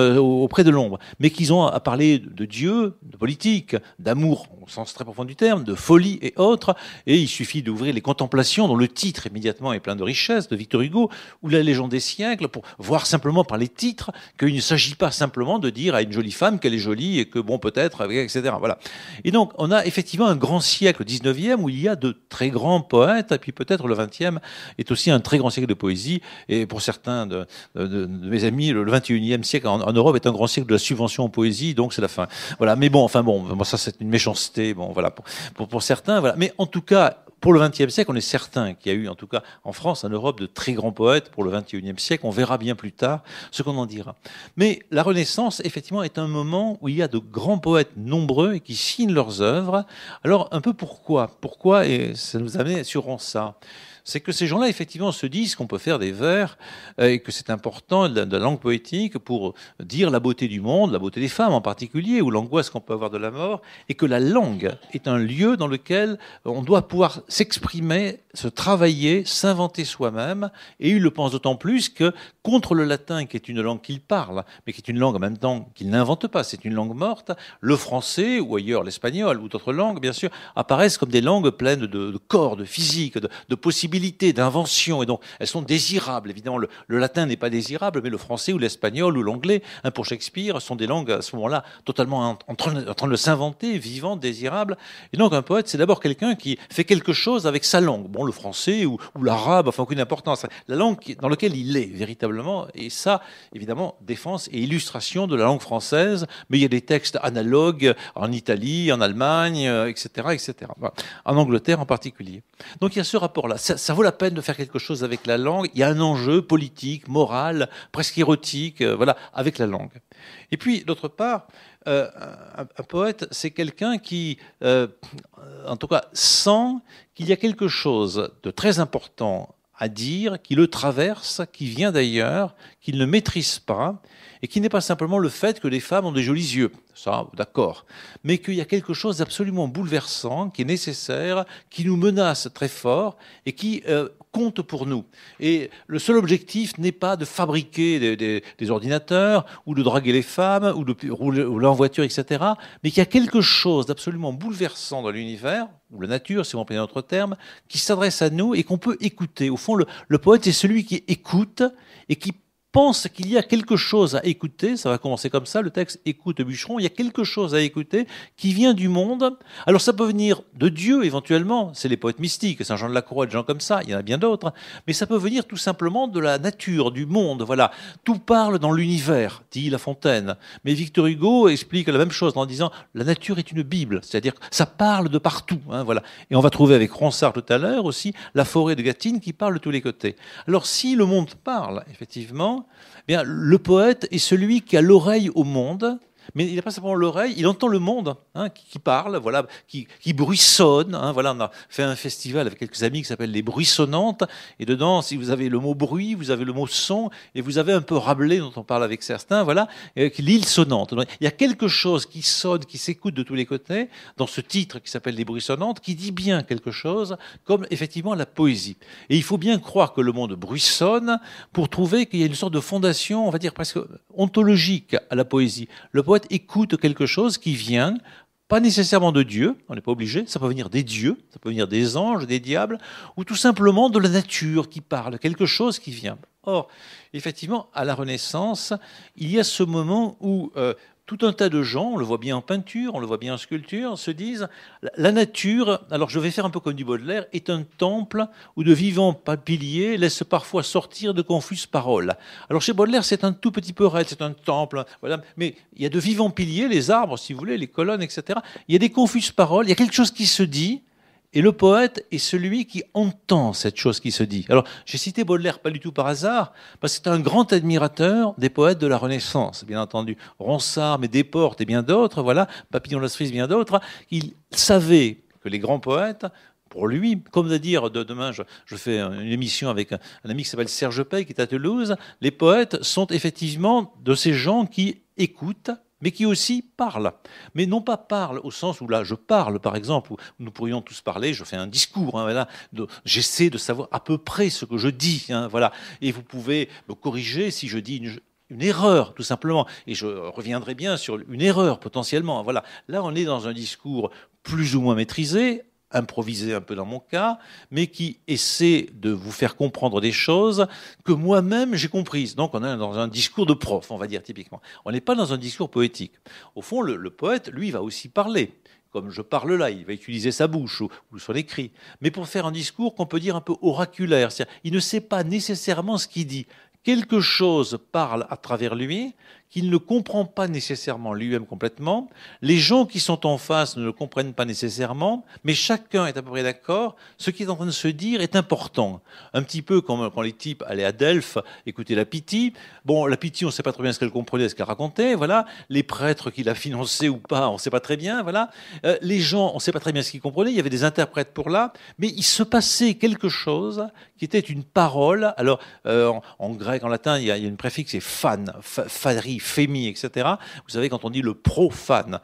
auprès de l'ombre. Mais qu'ils ont à parler de Dieu, de politique, d'amour, au sens très profond du terme, de folie et autres. Et il suffit d'ouvrir les Contemplations, dont le titre immédiatement est plein de richesse, de Victor Hugo, ou la Légende des siècles, pour voir simplement par les titres qu'il ne s'agit pas simplement de dire à une jolie femme qu'elle est jolie et que, bon, peut-être, etc. Voilà. Et donc, on a effectivement un grand siècle, le 19e, où il y a de très grands poètes, et puis peut-être le 20e est aussi un très grand siècle de poésie. Et pour certains de mes amis, le 21e siècle en Europe est un grand siècle de la subvention en poésie, donc c'est la fin. Voilà. Mais bon, ça c'est une méchanceté. Bon, voilà. Pour certains, voilà. Mais en tout cas, pour le XXe siècle, on est certain qu'il y a eu, en tout cas en France, en Europe, de très grands poètes pour le XXIe siècle. On verra bien plus tard ce qu'on en dira. Mais la Renaissance, effectivement, est un moment où il y a de grands poètes nombreux et qui signent leurs œuvres. Alors, un peu pourquoi? Et ça nous amène sur Ronsard. C'est que ces gens-là, effectivement, se disent qu'on peut faire des vers et que c'est important de la langue poétique pour dire la beauté du monde, la beauté des femmes en particulier, ou l'angoisse qu'on peut avoir de la mort, et que la langue est un lieu dans lequel on doit pouvoir s'exprimer, se travailler, s'inventer soi-même, et il le pense d'autant plus que contre le latin, qui est une langue qu'il parle, mais qui est une langue en même temps qu'il n'invente pas, c'est une langue morte, le français, ou ailleurs l'espagnol, ou d'autres langues, bien sûr, apparaissent comme des langues pleines de corps, de physique, de possibilités, d'invention, et donc elles sont désirables. Évidemment, le latin n'est pas désirable, mais le français ou l'espagnol ou l'anglais, hein, pour Shakespeare, sont des langues à ce moment-là totalement en train de s'inventer, vivantes, désirables. Et donc un poète, c'est d'abord quelqu'un qui fait quelque chose avec sa langue. Bon, le français ou l'arabe, enfin aucune importance. La langue dans laquelle il est véritablement, et ça, évidemment, défense et illustration de la langue française. Mais il y a des textes analogues en Italie, en Allemagne, etc., etc. Voilà. En Angleterre en particulier. Donc il y a ce rapport-là. Ça vaut la peine de faire quelque chose avec la langue. Il y a un enjeu politique, moral, presque érotique, voilà, avec la langue. Et puis, d'autre part, un poète, c'est quelqu'un qui, en tout cas, sent qu'il y a quelque chose de très important à dire, qui le traverse, qui vient d'ailleurs, qu'il ne maîtrise pas, et qui n'est pas simplement le fait que les femmes ont des jolis yeux, ça, d'accord, mais qu'il y a quelque chose d'absolument bouleversant, qui est nécessaire, qui nous menace très fort, et qui compte pour nous. Et le seul objectif n'est pas de fabriquer des ordinateurs, ou de draguer les femmes, ou de rouler en voiture, etc., mais qu'il y a quelque chose d'absolument bouleversant dans l'univers, ou la nature, si on prend notre terme, qui s'adresse à nous et qu'on peut écouter. Au fond, le poète est celui qui écoute et qui pense qu'il y a quelque chose à écouter, ça va commencer comme ça, le texte écoute bûcheron, il y a quelque chose à écouter qui vient du monde. Alors ça peut venir de Dieu éventuellement, c'est les poètes mystiques, Saint Jean de la Croix, des gens comme ça, il y en a bien d'autres, mais ça peut venir tout simplement de la nature, du monde, voilà. Tout parle dans l'univers, dit La Fontaine. Mais Victor Hugo explique la même chose en disant la nature est une Bible, c'est-à-dire que ça parle de partout, hein, voilà. Et on va trouver avec Ronsard tout à l'heure aussi la forêt de Gâtine qui parle de tous les côtés. Alors si le monde parle, effectivement, eh bien, le poète est celui qui a l'oreille au monde, mais il n'a pas simplement l'oreille, il entend le monde hein, qui parle, voilà, qui bruissonne. Hein, voilà, on a fait un festival avec quelques amis qui s'appelle Les Bruissonnantes, et dedans, si vous avez le mot bruit, vous avez le mot son, et vous avez un peu Rabelais dont on parle avec certains, voilà, l'île sonnante. Donc, il y a quelque chose qui sonne, qui s'écoute de tous les côtés, dans ce titre qui s'appelle Les Bruissonnantes, qui dit bien quelque chose, comme effectivement la poésie. Et il faut bien croire que le monde bruissonne pour trouver qu'il y a une sorte de fondation, on va dire presque ontologique à la poésie. Le poète écoute quelque chose qui vient, pas nécessairement de Dieu, on n'est pas obligé, ça peut venir des dieux, ça peut venir des anges, des diables, ou tout simplement de la nature qui parle, quelque chose qui vient. Or, effectivement, à la Renaissance, il y a ce moment où tout un tas de gens, on le voit bien en peinture, on le voit bien en sculpture, se disent la nature, alors je vais faire un peu comme du Baudelaire, est un temple où de vivants piliers laissent parfois sortir de confuses paroles. Alors chez Baudelaire, c'est un tout petit peu raide, c'est un temple, voilà, mais il y a de vivants piliers, les arbres, si vous voulez, les colonnes, etc. Il y a des confuses paroles, il y a quelque chose qui se dit. Et le poète est celui qui entend cette chose qui se dit. Alors, j'ai cité Baudelaire pas du tout par hasard, parce que c'est un grand admirateur des poètes de la Renaissance, bien entendu. Ronsard, mais Desportes et bien d'autres, voilà, Papillon-Las Frises, bien d'autres. Il savait que les grands poètes, pour lui, comme de dire, demain, je fais une émission avec un ami qui s'appelle Serge Pey, qui est à Toulouse, les poètes sont effectivement de ces gens qui écoutent, mais qui aussi parle. Mais non pas parle au sens où là, je parle, par exemple, où nous pourrions tous parler, je fais un discours, hein, voilà, j'essaie de savoir à peu près ce que je dis, hein, voilà, et vous pouvez me corriger si je dis une erreur, tout simplement, et je reviendrai bien sur une erreur potentiellement. Voilà. Là, on est dans un discours plus ou moins maîtrisé, improvisé un peu dans mon cas, mais qui essaie de vous faire comprendre des choses que moi-même j'ai comprises. Donc on est dans un discours de prof, on va dire typiquement. On n'est pas dans un discours poétique. Au fond, le poète, lui, va aussi parler. Comme je parle là, il va utiliser sa bouche ou son écrit. Mais pour faire un discours qu'on peut dire un peu oraculaire, c'est-à-dire il ne sait pas nécessairement ce qu'il dit. Quelque chose parle à travers lui, qu'il ne comprend pas nécessairement lui-même complètement. Les gens qui sont en face ne le comprennent pas nécessairement, mais chacun est à peu près d'accord. Ce qui est en train de se dire est important. Un petit peu comme quand les types allaient à Delphes écouter la Pythie. Bon, la Pythie, on ne sait pas très bien ce qu'elle comprenait, ce qu'elle racontait. Voilà. Les prêtres qui la finançaient ou pas, on ne sait pas très bien. Voilà. Les gens, on ne sait pas très bien ce qu'ils comprenaient. Il y avait des interprètes pour là, mais il se passait quelque chose qui était une parole. Alors, en grec, en latin, il y a une préfixe, c'est fan, phari, fémi, etc. Vous savez, quand on dit le profane,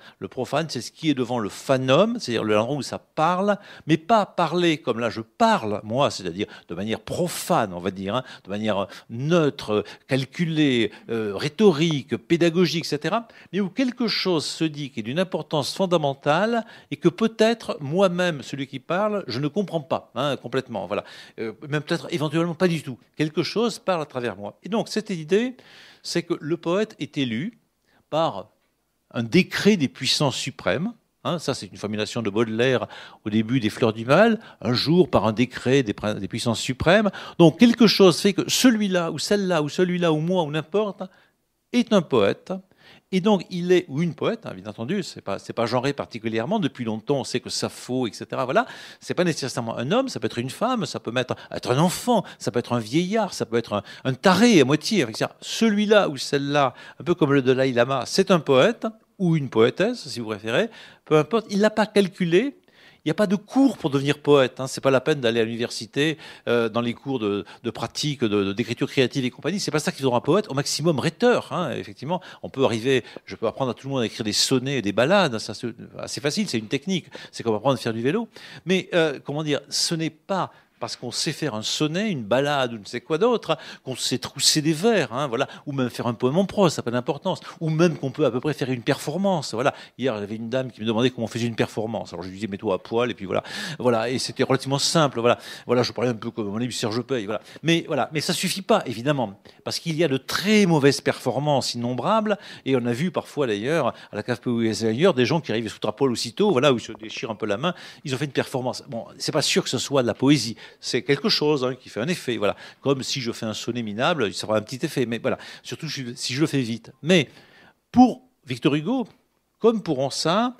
c'est ce qui est devant le phanum, c'est-à-dire l'endroit où ça parle, mais pas parler comme là je parle, moi, c'est-à-dire de manière profane, on va dire, hein, de manière neutre, calculée, rhétorique, pédagogique, etc., mais où quelque chose se dit qui est d'une importance fondamentale et que peut-être moi-même, celui qui parle, je ne comprends pas, hein, complètement, voilà. Même peut-être éventuellement pas du tout. Quelque chose parle à travers moi. Et donc, cette idée, c'est que le poète est élu par un décret des puissances suprêmes. Hein, ça, c'est une formulation de Baudelaire au début des Fleurs du Mal. Un jour, par un décret des puissances suprêmes. Donc, quelque chose fait que celui-là, ou celle-là, ou celui-là, ou moi, ou n'importe, est un poète. Et donc, il est, ou une poète, hein, bien entendu, c'est pas genré particulièrement. Depuis longtemps, on sait que Sappho, etc., voilà, c'est pas nécessairement un homme, ça peut être une femme, ça peut être un enfant, ça peut être un vieillard, ça peut être un taré à moitié. Celui-là ou celle-là, un peu comme le Dalai Lama, c'est un poète, ou une poétesse, si vous préférez, peu importe, il l'a pas calculé, Il n'y a pas de cours pour devenir poète. Hein. C'est pas la peine d'aller à l'université dans les cours de pratique, d'écriture créative et compagnie. C'est pas ça qui vous rend un poète. Au maximum, rhéteur. Hein. Effectivement, on peut arriver. Je peux apprendre à tout le monde à écrire des sonnets et des ballades. Ça, c'est assez facile. C'est une technique. C'est comme apprendre à faire du vélo. Mais comment dire, ce n'est pas parce qu'on sait faire un sonnet, une ballade ou ne sais quoi d'autre, hein, qu'on sait trousser des vers, hein, voilà, ou même faire un poème en prose, ça n'a pas d'importance, ou même qu'on peut à peu près faire une performance. Voilà. Hier, j'avais une dame qui me demandait comment on faisait une performance. Alors je lui disais, mets-toi à poil, et puis voilà. Voilà. Et c'était relativement simple. Voilà. Voilà, je parlais un peu comme mon ami Serge Pey. Voilà. Mais ça suffit pas, évidemment, parce qu'il y a de très mauvaises performances innombrables, et on a vu parfois d'ailleurs, à la KFPU et ailleurs, des gens qui arrivent sous trapole aussitôt, voilà, où ils se déchirent un peu la main, ils ont fait une performance. Bon, c'est pas sûr que ce soit de la poésie. C'est quelque chose qui fait un effet. Voilà. Comme si je fais un sonnet minable, ça fera un petit effet. Mais voilà, surtout si je le fais vite. Mais pour Victor Hugo, comme pour Ronsard,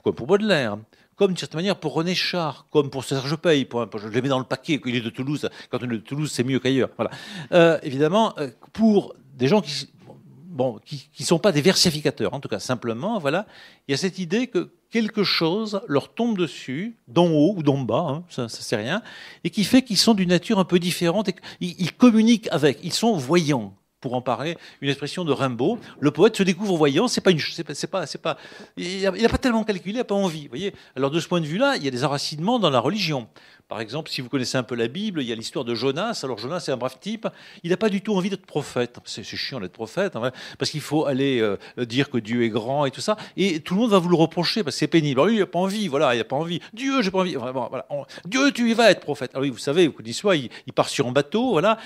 comme pour Baudelaire, comme d'une certaine manière pour René Char, comme pour Serge Pey, je le mets dans le paquet, il est de Toulouse, quand on est de Toulouse, c'est mieux qu'ailleurs. Voilà. Évidemment, pour des gens qui sont pas des versificateurs, en tout cas, simplement, voilà, il y a cette idée que quelque chose leur tombe dessus, d'en haut ou d'en bas, hein, ça c'est rien, et qui fait qu'ils sont d'une nature un peu différente, et qu'ils communiquent avec, ils sont voyants. Pour en parler, une expression de Rimbaud, le poète se découvre voyant, il n'a pas tellement calculé, il n'a pas envie. Vous voyez. Alors de ce point de vue-là, il y a des enracinements dans la religion. Par exemple, si vous connaissez un peu la Bible, il y a l'histoire de Jonas. Alors Jonas, c'est un brave type. Il n'a pas du tout envie d'être prophète. C'est chiant d'être prophète, hein, parce qu'il faut aller dire que Dieu est grand et tout ça. Et tout le monde va vous le reprocher parce que c'est pénible. Alors lui, il n'a pas envie. Voilà, il n'a pas envie. Dieu, j'ai pas envie. Vraiment, voilà. Dieu, tu y vas être prophète. Alors oui, vous savez, vous dites soit il part sur un bateau. Voilà,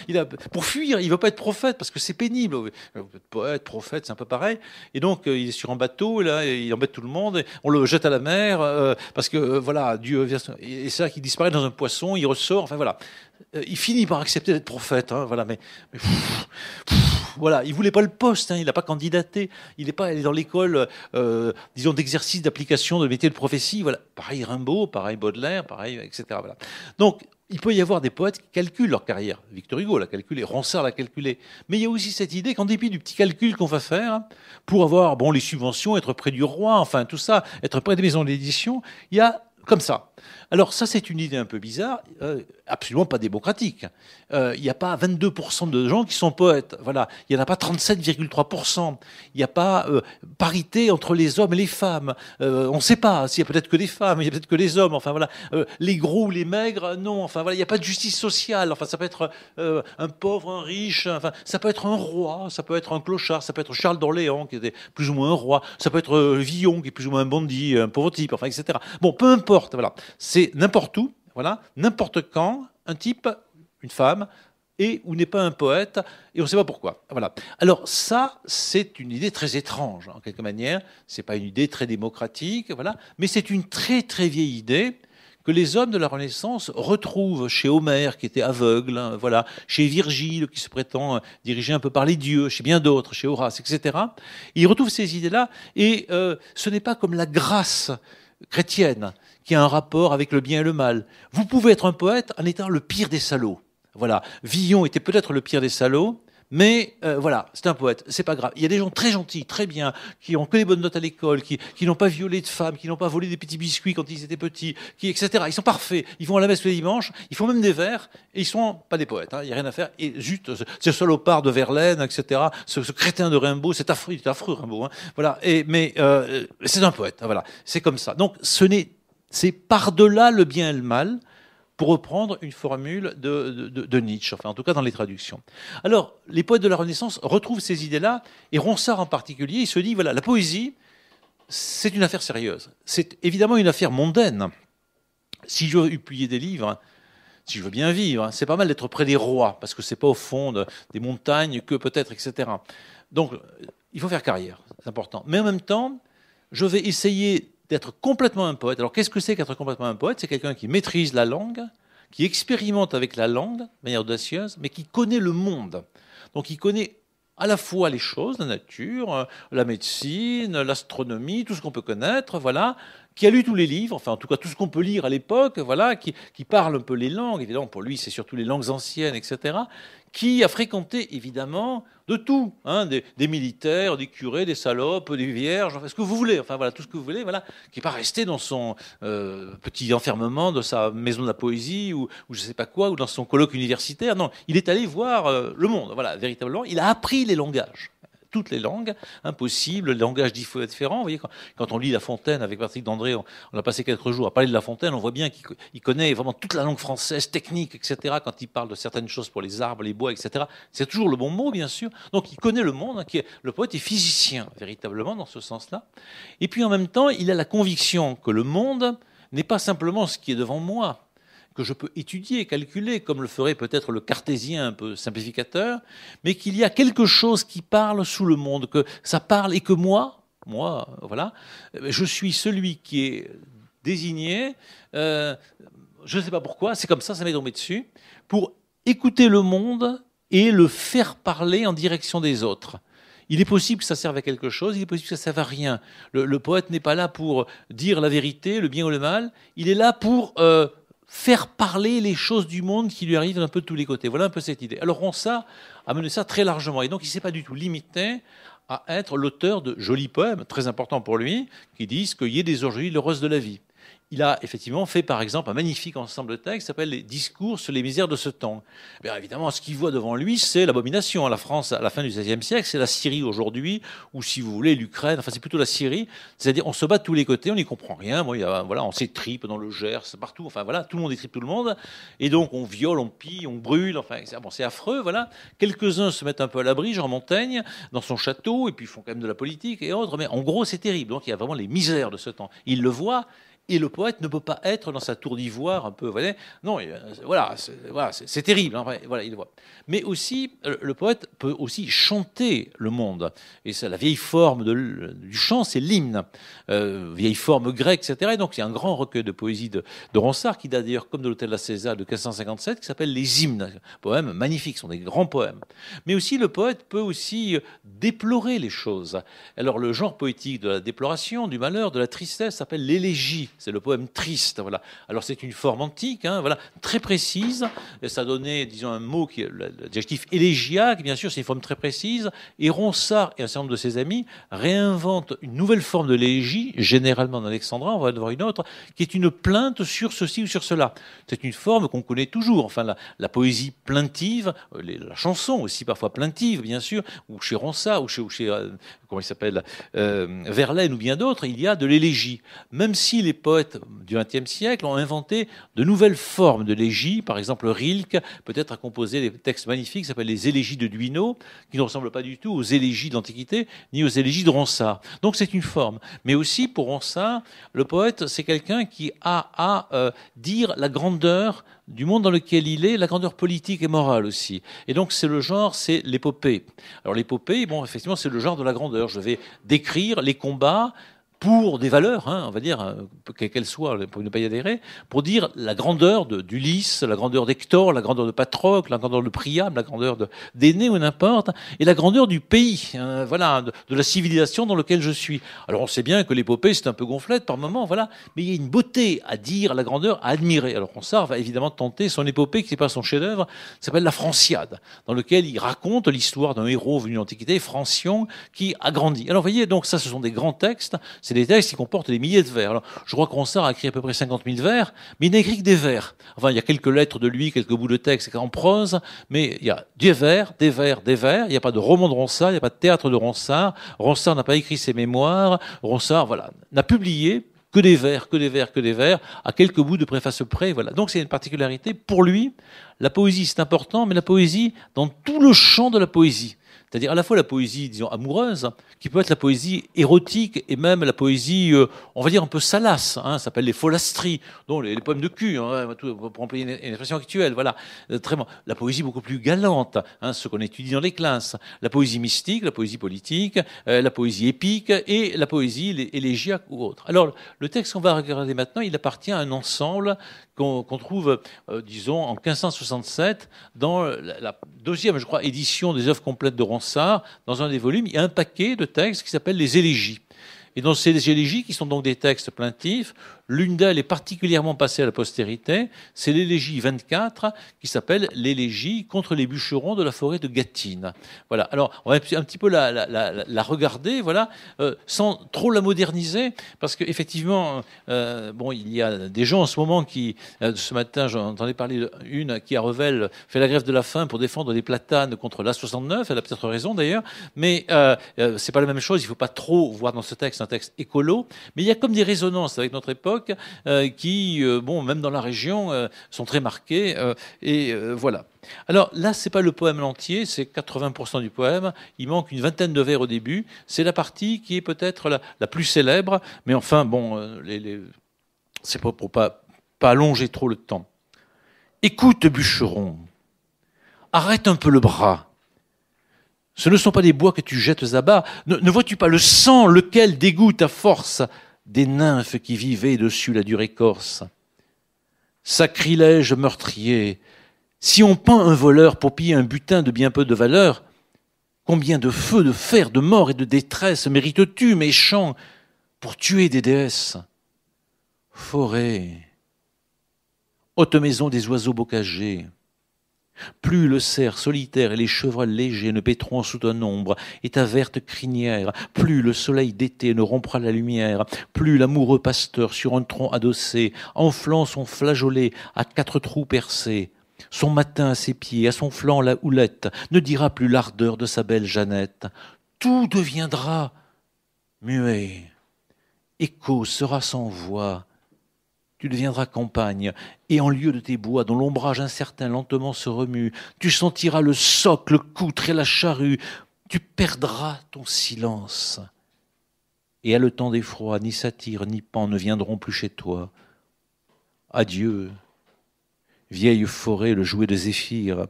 pour fuir, il ne veut pas être prophète parce que c'est pénible. Poète, prophète, c'est un peu pareil. Et donc il est sur un bateau. Et là, il embête tout le monde. On le jette à la mer parce que voilà, Dieu vient. Et c'est là qu'il disparaît dans un poisson, il ressort, enfin voilà. Il finit par accepter d'être prophète, hein, voilà, mais voilà, il voulait pas le poste, hein, il n'a pas candidaté, il n'est pas allé dans l'école, disons, d'exercice d'application de métier de prophétie, voilà. Pareil Rimbaud, pareil Baudelaire, pareil, etc. Voilà. Donc, il peut y avoir des poètes qui calculent leur carrière. Victor Hugo l'a calculé, Ronsard l'a calculé. Mais il y a aussi cette idée qu'en dépit du petit calcul qu'on va faire, pour avoir les subventions, être près du roi, enfin tout ça, être près des maisons d'édition, il y a comme ça. Alors ça, c'est une idée un peu bizarre, absolument pas démocratique. Il n'y a pas 22% de gens qui sont poètes. Voilà. Il n'y en a pas 37,3%. Il n'y a pas parité entre les hommes et les femmes. On ne sait pas s'il y a peut-être que des femmes, il y a peut-être que les hommes. Enfin voilà, les gros ou les maigres, non. Enfin voilà, il n'y a pas de justice sociale. Enfin ça peut être un pauvre, un riche. Enfin ça peut être un roi, ça peut être un clochard, ça peut être Charles d'Orléans qui était plus ou moins un roi. Ça peut être Villon qui est plus ou moins un bandit, un pauvre type. Enfin etc. Bon, peu importe. Voilà, c'est n'importe où, voilà, n'importe quand, un type, une femme, est ou n'est pas un poète, et on ne sait pas pourquoi. Voilà. Alors ça, c'est une idée très étrange, en quelque manière. C'est pas une idée très démocratique, voilà, mais c'est une très très vieille idée que les hommes de la Renaissance retrouvent chez Homère, qui était aveugle, hein, voilà, chez Virgile, qui se prétend diriger un peu par les dieux, chez bien d'autres, chez Horace, etc. Ils retrouvent ces idées-là, et ce n'est pas comme la grâce chrétienne qui a un rapport avec le bien et le mal. Vous pouvez être un poète en étant le pire des salauds. Voilà. Villon était peut-être le pire des salauds, mais voilà, c'est un poète, c'est pas grave. Il y a des gens très gentils, très bien, qui ont que des bonnes notes à l'école, qui n'ont pas violé de femmes, qui n'ont pas volé des petits biscuits quand ils étaient petits, etc. Ils sont parfaits. Ils vont à la messe tous les dimanches, ils font même des vers, et ils sont pas des poètes. Hein, il n'y a rien à faire. Et juste, ce salopard de Verlaine, etc., ce crétin de Rimbaud, c'est affreux, il est affreux Rimbaud. Hein, voilà. Mais c'est un poète. Hein, voilà. C'est comme ça. Donc c'est par-delà le bien et le mal, pour reprendre une formule de Nietzsche, enfin en tout cas dans les traductions. Alors, les poètes de la Renaissance retrouvent ces idées-là, et Ronsard en particulier, il se dit, voilà, la poésie, c'est une affaire sérieuse. C'est évidemment une affaire mondaine. Si je veux publier des livres, si je veux bien vivre, c'est pas mal d'être près des rois, parce que c'est pas au fond des montagnes que peut-être, etc. Donc, il faut faire carrière, c'est important. Mais en même temps, je vais essayer d'être complètement un poète. Alors, qu'est-ce que c'est qu'être complètement un poète? C'est quelqu'un qui maîtrise la langue, qui expérimente avec la langue de manière audacieuse, mais qui connaît le monde. Donc, il connaît à la fois les choses, la nature, la médecine, l'astronomie, tout ce qu'on peut connaître, voilà, qui a lu tous les livres, enfin en tout cas tout ce qu'on peut lire à l'époque, voilà, qui parle un peu les langues, évidemment pour lui c'est surtout les langues anciennes, etc., qui a fréquenté évidemment de tout, hein, des militaires, des curés, des salopes, des vierges, enfin ce que vous voulez, enfin voilà, tout ce que vous voulez, voilà, qui n'est pas resté dans son petit enfermement de sa maison de la poésie ou je ne sais pas quoi, ou dans son colloque universitaire, non, il est allé voir le monde, voilà, véritablement, il a appris les langages. Toutes les langues impossibles, les langages différents. Vous voyez, quand on lit La Fontaine avec Patrick Dandré, on a passé quelques jours à parler de La Fontaine, on voit bien qu'il connaît vraiment toute la langue française, technique, etc. Quand il parle de certaines choses pour les arbres, les bois, etc. C'est toujours le bon mot, bien sûr. Donc il connaît le monde, hein, le poète est physicien, véritablement, dans ce sens-là. Et puis en même temps, il a la conviction que le monde n'est pas simplement ce qui est devant moi, que je peux étudier, calculer, comme le ferait peut-être le cartésien un peu simplificateur, mais qu'il y a quelque chose qui parle sous le monde, que ça parle et que moi, voilà, je suis celui qui est désigné, je ne sais pas pourquoi, c'est comme ça m'est tombé dessus, pour écouter le monde et le faire parler en direction des autres. Il est possible que ça serve à quelque chose, il est possible que ça serve à rien. Le poète n'est pas là pour dire la vérité, le bien ou le mal, il est là pour faire parler les choses du monde qui lui arrivent d'un peu de tous les côtés. Voilà un peu cette idée. Alors Ronsard a mené ça très largement. Et donc il ne s'est pas du tout limité à être l'auteur de jolis poèmes, très importants pour lui, qui disent qu'il y ait des aujourd'hui l'heureuse de la vie. Il a effectivement fait, par exemple, un magnifique ensemble de textes qui s'appelle les Discours sur les misères de ce temps. Bien évidemment, ce qu'il voit devant lui, c'est l'abomination. La France, à la fin du XVIe siècle, c'est la Syrie aujourd'hui, ou si vous voulez, l'Ukraine. Enfin, c'est plutôt la Syrie. C'est-à-dire, on se bat de tous les côtés, on n'y comprend rien. Bon, voilà, on s'étripe dans le Gers, partout. Enfin, voilà, tout le monde étripe tout le monde. Et donc, on viole, on pille, on brûle. Enfin, c'est affreux, voilà. Quelques-uns se mettent un peu à l'abri, Jean Montaigne, dans son château, et puis ils font quand même de la politique et autres. Mais en gros, c'est terrible. Donc, il y a vraiment les misères de ce temps. Il le voit. Et le poète ne peut pas être dans sa tour d'ivoire un peu, voilà. Non, voilà, c'est terrible, hein, voilà, il le voit. Mais aussi, le poète peut aussi chanter le monde. Et ça, la vieille forme du chant, c'est l'hymne, vieille forme grecque, etc. Et donc, il y a un grand recueil de poésie de Ronsard qui date d'ailleurs, comme de l'Hôtel de la César de 1557, qui s'appelle Les Hymnes. Poèmes magnifiques, ce sont des grands poèmes. Mais aussi, le poète peut aussi déplorer les choses. Alors, le genre poétique de la déploration, du malheur, de la tristesse s'appelle l'élégie. C'est le poème triste, voilà. Alors c'est une forme antique, hein, voilà, très précise. Et ça donnait, disons, un mot qui est l'adjectif élégiaque. Bien sûr, c'est une forme très précise. Et Ronsard et un certain nombre de ses amis réinventent une nouvelle forme de l'élégie, généralement en alexandrin, on va en voir une autre, qui est une plainte sur ceci ou sur cela. C'est une forme qu'on connaît toujours. Enfin, la poésie plaintive, la chanson aussi parfois plaintive, bien sûr, ou chez Ronsard, ou chez comment il s'appelle, Verlaine ou bien d'autres, il y a de l'élégie. Même si les poètes du XXe siècle ont inventé de nouvelles formes de l'élégie, par exemple Rilke peut-être a composé des textes magnifiques qui s'appellent les élégies de Duino, qui ne ressemblent pas du tout aux élégies d'Antiquité, ni aux élégies de Ronsard. Donc c'est une forme. Mais aussi pour Ronsard, le poète, c'est quelqu'un qui a à dire la grandeur du monde dans lequel il est, la grandeur politique et morale aussi. Et donc c'est le genre, c'est l'épopée. Alors l'épopée, bon, effectivement, c'est le genre de la grandeur. Je vais décrire les combats pour des valeurs, hein, on va dire, quelles qu'elles soient, pour ne pas y adhérer, pour dire la grandeur d'Ulysse, la grandeur d'Hector, la grandeur de Patrocle, la grandeur de Priam, la grandeur d'Énée ou n'importe, et la grandeur du pays, hein, voilà, de la civilisation dans laquelle je suis. Alors on sait bien que l'épopée, c'est un peu gonflette par moments, voilà, mais il y a une beauté à dire, la grandeur à admirer. Alors Ronsard va évidemment tenter son épopée, qui n'est pas son chef-d'œuvre, s'appelle La Franciade, dans lequel il raconte l'histoire d'un héros venu d'Antiquité, Francion, qui a grandi. Alors vous voyez, donc ça, ce sont des grands textes, c'est des textes qui comportent des milliers de vers. Alors, je crois que Ronsard a écrit à peu près 50 000 vers, mais il n'a écrit que des vers. Enfin, il y a quelques lettres de lui, quelques bouts de texte en prose, mais il y a des vers, des vers, des vers. Il n'y a pas de roman de Ronsard, il n'y a pas de théâtre de Ronsard. Ronsard n'a pas écrit ses mémoires. Ronsard, voilà, n'a publié que des vers, que des vers, que des vers, à quelques bouts de préface près. Voilà. Donc, c'est une particularité. Pour lui, la poésie, c'est important, mais la poésie dans tout le champ de la poésie. C'est-à-dire à la fois la poésie, disons, amoureuse, qui peut être la poésie érotique et même la poésie, on va dire, un peu salace, hein, ça s'appelle les folastries, donc les poèmes de cul, hein, pour employer une expression actuelle, voilà. Très bon. La poésie beaucoup plus galante, hein, ce qu'on étudie dans les classes. La poésie mystique, la poésie politique, la poésie épique et la poésie élégiaque ou autre. Alors, le texte qu'on va regarder maintenant, il appartient à un ensemble qu'on trouve, disons, en 1567, dans la deuxième, je crois, édition des œuvres complètes de Ronsard, dans un des volumes, il y a un paquet de textes qui s'appelle les élégies. Et dans ces élégies, qui sont donc des textes plaintifs, l'une d'elles est particulièrement passée à la postérité, c'est l'élégie 24, qui s'appelle l'élégie contre les bûcherons de la forêt de Gâtine. Voilà. Alors, on va un petit peu la regarder, voilà, sans trop la moderniser, parce qu'effectivement, bon, il y a des gens en ce moment qui, ce matin, j'entendais parler d'une qui à Revel fait la grève de la faim pour défendre les platanes contre l'A69. Elle a peut-être raison d'ailleurs, mais c'est pas la même chose. Il faut pas trop voir dans ce texte un texte écolo, mais il y a comme des résonances avec notre époque qui, bon, même dans la région, sont très marquées. Voilà. Alors là, c'est pas le poème entier, c'est 80% du poème. Il manque une vingtaine de vers au début. C'est la partie qui est peut-être la plus célèbre, mais enfin, bon, c'est pas pour pas allonger trop le temps. Écoute, bûcheron, arrête un peu le bras. Ce ne sont pas des bois que tu jettes à bas. Ne vois-tu pas le sang lequel dégoûte à force des nymphes qui vivaient dessus la dure écorce? Sacrilège meurtrier, si on pend un voleur pour piller un butin de bien peu de valeur, combien de feux, de fer, de mort et de détresse mérites-tu, méchant, pour tuer des déesses? Forêt, haute maison des oiseaux bocagés, plus le cerf solitaire et les chevreuils légers ne paîtront sous ton ombre et ta verte crinière, plus le soleil d'été ne rompra la lumière, plus l'amoureux pasteur sur un tronc adossé, enflant son flageolet à 4 trous percés, son matin à ses pieds, à son flanc la houlette, ne dira plus l'ardeur de sa belle Jeannette. Tout deviendra muet, écho sera sans voix. Tu deviendras campagne, et en lieu de tes bois, dont l'ombrage incertain lentement se remue, tu sentiras le soc, le coutre et la charrue, tu perdras ton silence. Et à le temps d'effroi, ni satyre, ni pan ne viendront plus chez toi. Adieu, vieille forêt, le jouet de Zéphyr,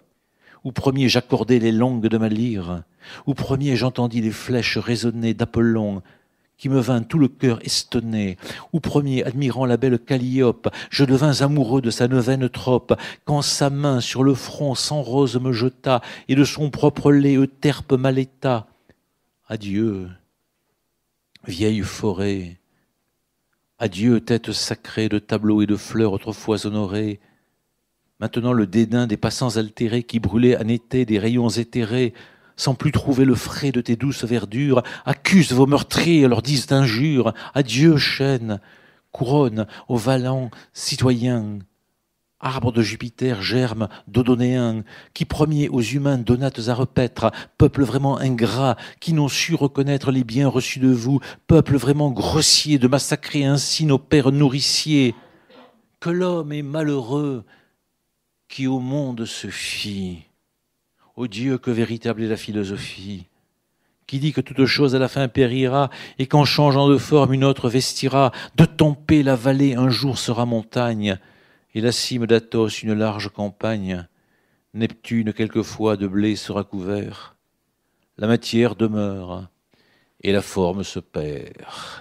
où premier j'accordai les langues de ma lyre, où premier j'entendis les flèches résonner d'Apollon, qui me vint tout le cœur estonné, où premier, admirant la belle Calliope, je devins amoureux de sa neuvaine trope, quand sa main sur le front sans rose me jeta, et de son propre lait euterpe m'allaita. Adieu, vieille forêt, adieu, tête sacrée de tableaux et de fleurs autrefois honorées, maintenant le dédain des passants altérés qui brûlaient en été des rayons éthérés, sans plus trouver le frais de tes douces verdures, accusent vos meurtriers, leur disent injures. Adieu, chêne, couronne aux valants citoyens. Arbre de Jupiter, germe d'Odonéens, qui premier aux humains donates à repaître, peuple vraiment ingrat, qui n'ont su reconnaître les biens reçus de vous, peuple vraiment grossier de massacrer ainsi nos pères nourriciers. Que l'homme est malheureux qui au monde se fie. Ô Dieu, que véritable est la philosophie, qui dit que toute chose à la fin périra, et qu'en changeant de forme une autre vestira, de tomber la vallée un jour sera montagne, et la cime d'Athos une large campagne. Neptune quelquefois de blé sera couvert, la matière demeure, et la forme se perd.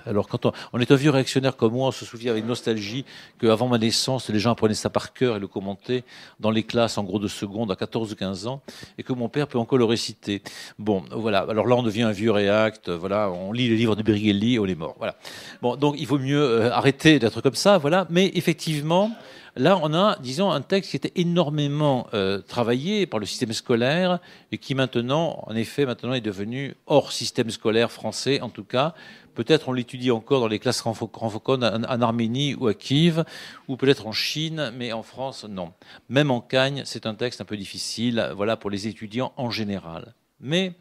Alors quand on est un vieux réactionnaire comme moi, on se souvient avec nostalgie qu'avant ma naissance, les gens apprenaient ça par cœur et le commentaient dans les classes en gros de seconde à 14 ou 15 ans, et que mon père peut encore le réciter. Bon, voilà. Alors là, on devient un vieux réact, voilà, on lit les livres de Brigelli et on est mort. Voilà. Bon, donc il vaut mieux arrêter d'être comme ça, voilà. Mais effectivement, là, on a, disons, un texte qui était énormément travaillé par le système scolaire et qui maintenant, en effet, maintenant est devenu hors système scolaire français, en tout cas. Peut-être on l'étudie encore dans les classes francophones en Arménie ou à Kiev, ou peut-être en Chine, mais en France, non. Même en Cagne, c'est un texte un peu difficile, voilà, pour les étudiants en général. Mais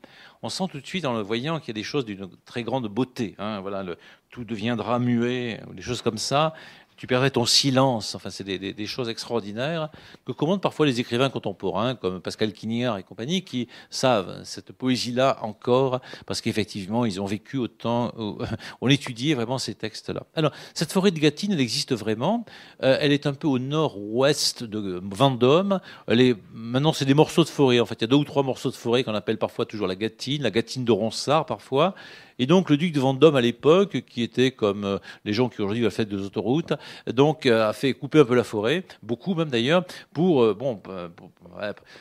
on sent tout de suite en le voyant qu'il y a des choses d'une très grande beauté. Hein, voilà, tout deviendra muet, des choses comme ça. Tu perdrais ton silence. Enfin, c'est des choses extraordinaires que commandent parfois les écrivains contemporains, comme Pascal Quignard et compagnie, qui savent cette poésie-là encore, parce qu'effectivement, ils ont vécu au temps où on étudiait vraiment ces textes-là. Alors, cette forêt de Gâtine, elle existe vraiment. Elle est un peu au nord-ouest de Vendôme. Maintenant, c'est des morceaux de forêt. En fait, il y a 2 ou 3 morceaux de forêt qu'on appelle parfois toujours la Gâtine de Ronsard, parfois. Et donc le duc de Vendôme à l'époque, qui était comme les gens qui aujourd'hui fait des autoroutes, donc a fait couper un peu la forêt, beaucoup même d'ailleurs, pour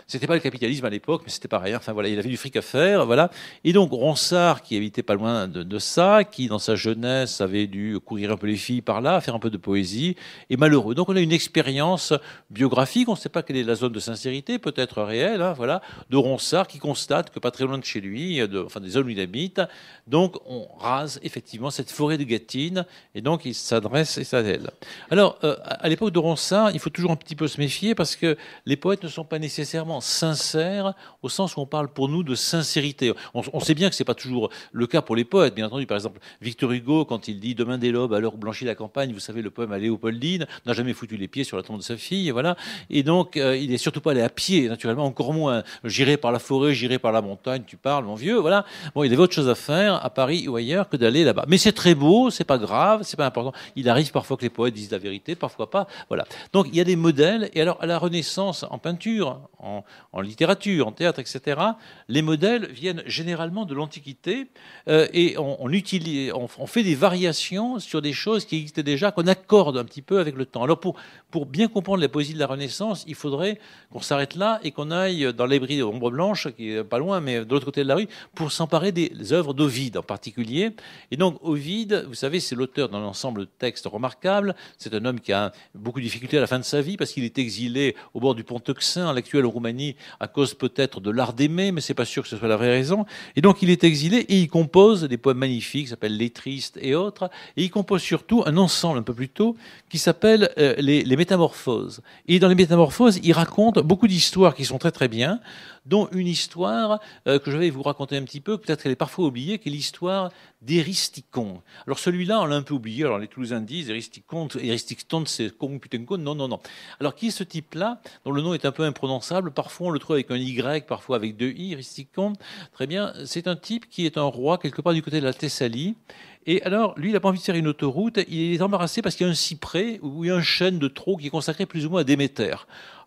c'était pas le capitalisme à l'époque, mais c'était pareil. Enfin voilà, il avait du fric à faire, voilà. Et donc Ronsard, qui habitait pas loin de ça, qui dans sa jeunesse avait dû courir un peu les filles par là, faire un peu de poésie, est malheureux. Donc on a une expérience biographique, on ne sait pas quelle est la zone de sincérité, peut-être réelle, hein, voilà, de Ronsard qui constate que pas très loin de chez lui, enfin des zones où il habite, donc on rase effectivement cette forêt de Gâtine, et donc il s'adresse à elle. Alors à l'époque de Ronsard, il faut toujours un petit peu se méfier parce que les poètes ne sont pas nécessairement sincères au sens où on parle pour nous de sincérité. On sait bien que c'est pas toujours le cas pour les poètes, bien entendu. Par exemple, Victor Hugo, quand il dit Demain dès l'aube, à l'heure où blanchit la campagne, vous savez, le poème à Léopoldine, n'a jamais foutu les pieds sur la tombe de sa fille, voilà. Et donc, il n'est surtout pas allé à pied, naturellement, encore moins. J'irai par la forêt, j'irai par la montagne, tu parles, mon vieux, voilà. Bon, il avait autre chose à faire à Paris ou ailleurs que d'aller là-bas. Mais c'est très beau, c'est pas grave, c'est pas important. Il arrive parfois que les poètes disent la vérité, parfois pas, voilà. Donc, il y a des modèles, et alors, à la Renaissance, en peinture, en littérature, en théâtre, etc., les modèles viennent généralement de l'Antiquité, et on fait des variations sur des choses qui existaient déjà, qu'on accorde un petit peu avec le temps. Alors pour bien comprendre la poésie de la Renaissance, il faudrait qu'on s'arrête là et qu'on aille dans l'Hébris d'Ombre Blanche, qui est pas loin, mais de l'autre côté de la rue, pour s'emparer des œuvres d'Ovide en particulier. Et donc Ovide, vous savez, c'est l'auteur d'un ensemble de textes remarquables. C'est un homme qui a beaucoup de difficultés à la fin de sa vie parce qu'il est exilé au bord du pont Euxin, en l'actuelle Roumanie, à cause peut-être de l'art d'aimer, mais c'est pas sûr que ce soit la vraie raison. Et donc il est exilé et il compose des poèmes magnifiques, qui s'appellent Les Tristes et autres. Et il compose surtout un ensemble un peu plus tôt qui s'appelle les Métamorphoses. Et dans les Métamorphoses, il raconte beaucoup d'histoires qui sont très très bien, dont une histoire que je vais vous raconter un petit peu, peut-être qu'elle est parfois oubliée, qui est l'histoire d'Éristicon. Alors celui-là, on l'a un peu oublié. Alors les Toulousains disent Éristicon, c'est con, putain con. Non, non, non. Alors qui est ce type-là, dont le nom est un peu imprononçable? Parfois on le trouve avec un Y, parfois avec deux I, Éristicon. Très bien. C'est un type qui est un roi quelque part du côté de la Thessalie. Et alors, lui, il n'a pas envie de faire une autoroute. Il est embarrassé parce qu'il y a un cyprès ou il y a un chêne de trop qui est consacré plus ou moins à Déméter.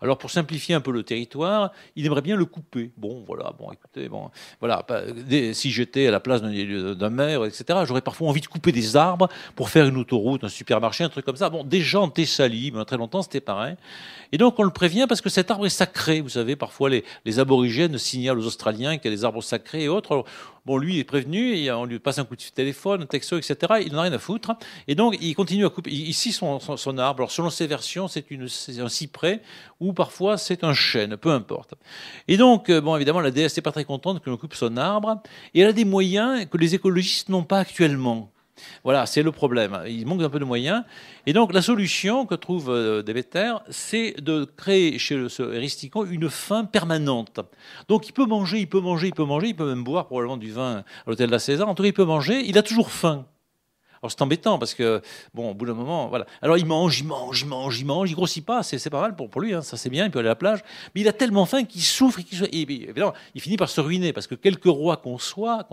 Alors, pour simplifier un peu le territoire, il aimerait bien le couper. Bon, voilà, bon, écoutez, bon, voilà. Si j'étais à la place d'un maire, etc., j'aurais parfois envie de couper des arbres pour faire une autoroute, un supermarché, un truc comme ça. Bon, déjà en Thessalie, mais très longtemps, c'était pareil. Et donc, on le prévient parce que cet arbre est sacré. Vous savez, parfois, les aborigènes signalent aux Australiens qu'il y a des arbres sacrés et autres. Alors, bon, lui, il est prévenu, et on lui passe un coup de téléphone, un texto, etc. Il n'en a rien à foutre. Et donc, il continue à couper. Ici, son arbre, alors selon ses versions, c'est un cyprès, ou parfois c'est un chêne, peu importe. Et donc, bon, évidemment, la déesse n'est pas très contente que l'on coupe son arbre, et elle a des moyens que les écologistes n'ont pas actuellement. Voilà, c'est le problème. Il manque un peu de moyens. Et donc, la solution que trouve Déméter, c'est de créer chez ce Éristicon une faim permanente. Donc, il peut manger, il peut manger, il peut manger, il peut même boire probablement du vin à l'hôtel de la César. En tout cas, il peut manger. Il a toujours faim. Alors c'est embêtant parce que, bon, au bout d'un moment, voilà. Alors il mange, il grossit pas, c'est pas mal pour lui, hein, ça c'est bien, il peut aller à la plage. Mais il a tellement faim qu'il souffre et évidemment, il finit par se ruiner parce que quelques rois qu'on soit,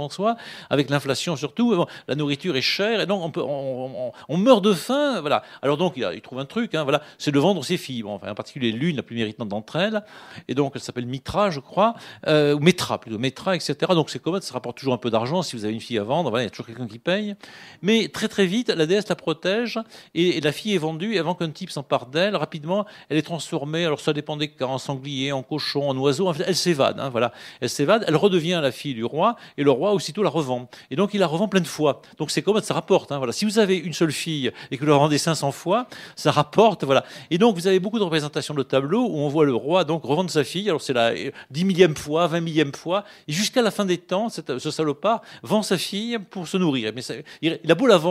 avec l'inflation surtout, bon, la nourriture est chère et donc on meurt de faim, voilà. Alors donc il trouve un truc, hein, voilà, c'est de vendre ses filles, bon, enfin, en particulier l'une, la plus méritante d'entre elles, et donc elle s'appelle Mitra, je crois, ou Métra plutôt, Métra, etc. Donc c'est commode, ça rapporte toujours un peu d'argent si vous avez une fille à vendre, voilà, il y a toujours quelqu'un qui paye. Mais très très vite, la déesse la protège et la fille est vendue. Et avant qu'un type s'empare d'elle, rapidement, elle est transformée. Alors ça dépend des cas, en sanglier, en cochon, en oiseau. En fait, elle s'évade. Hein, voilà, elle s'évade. Elle redevient la fille du roi et le roi aussitôt la revend. Et donc il la revend plein de fois. Donc c'est comme ça rapporte. Hein, voilà, si vous avez une seule fille et que vous la vendez 500 fois, ça rapporte. Voilà. Et donc vous avez beaucoup de représentations de tableaux où on voit le roi donc revendre sa fille. Alors c'est la 10 millième fois, 20 millième fois, et jusqu'à la fin des temps, ce salopard vend sa fille pour se nourrir. Mais il a beau la vendre,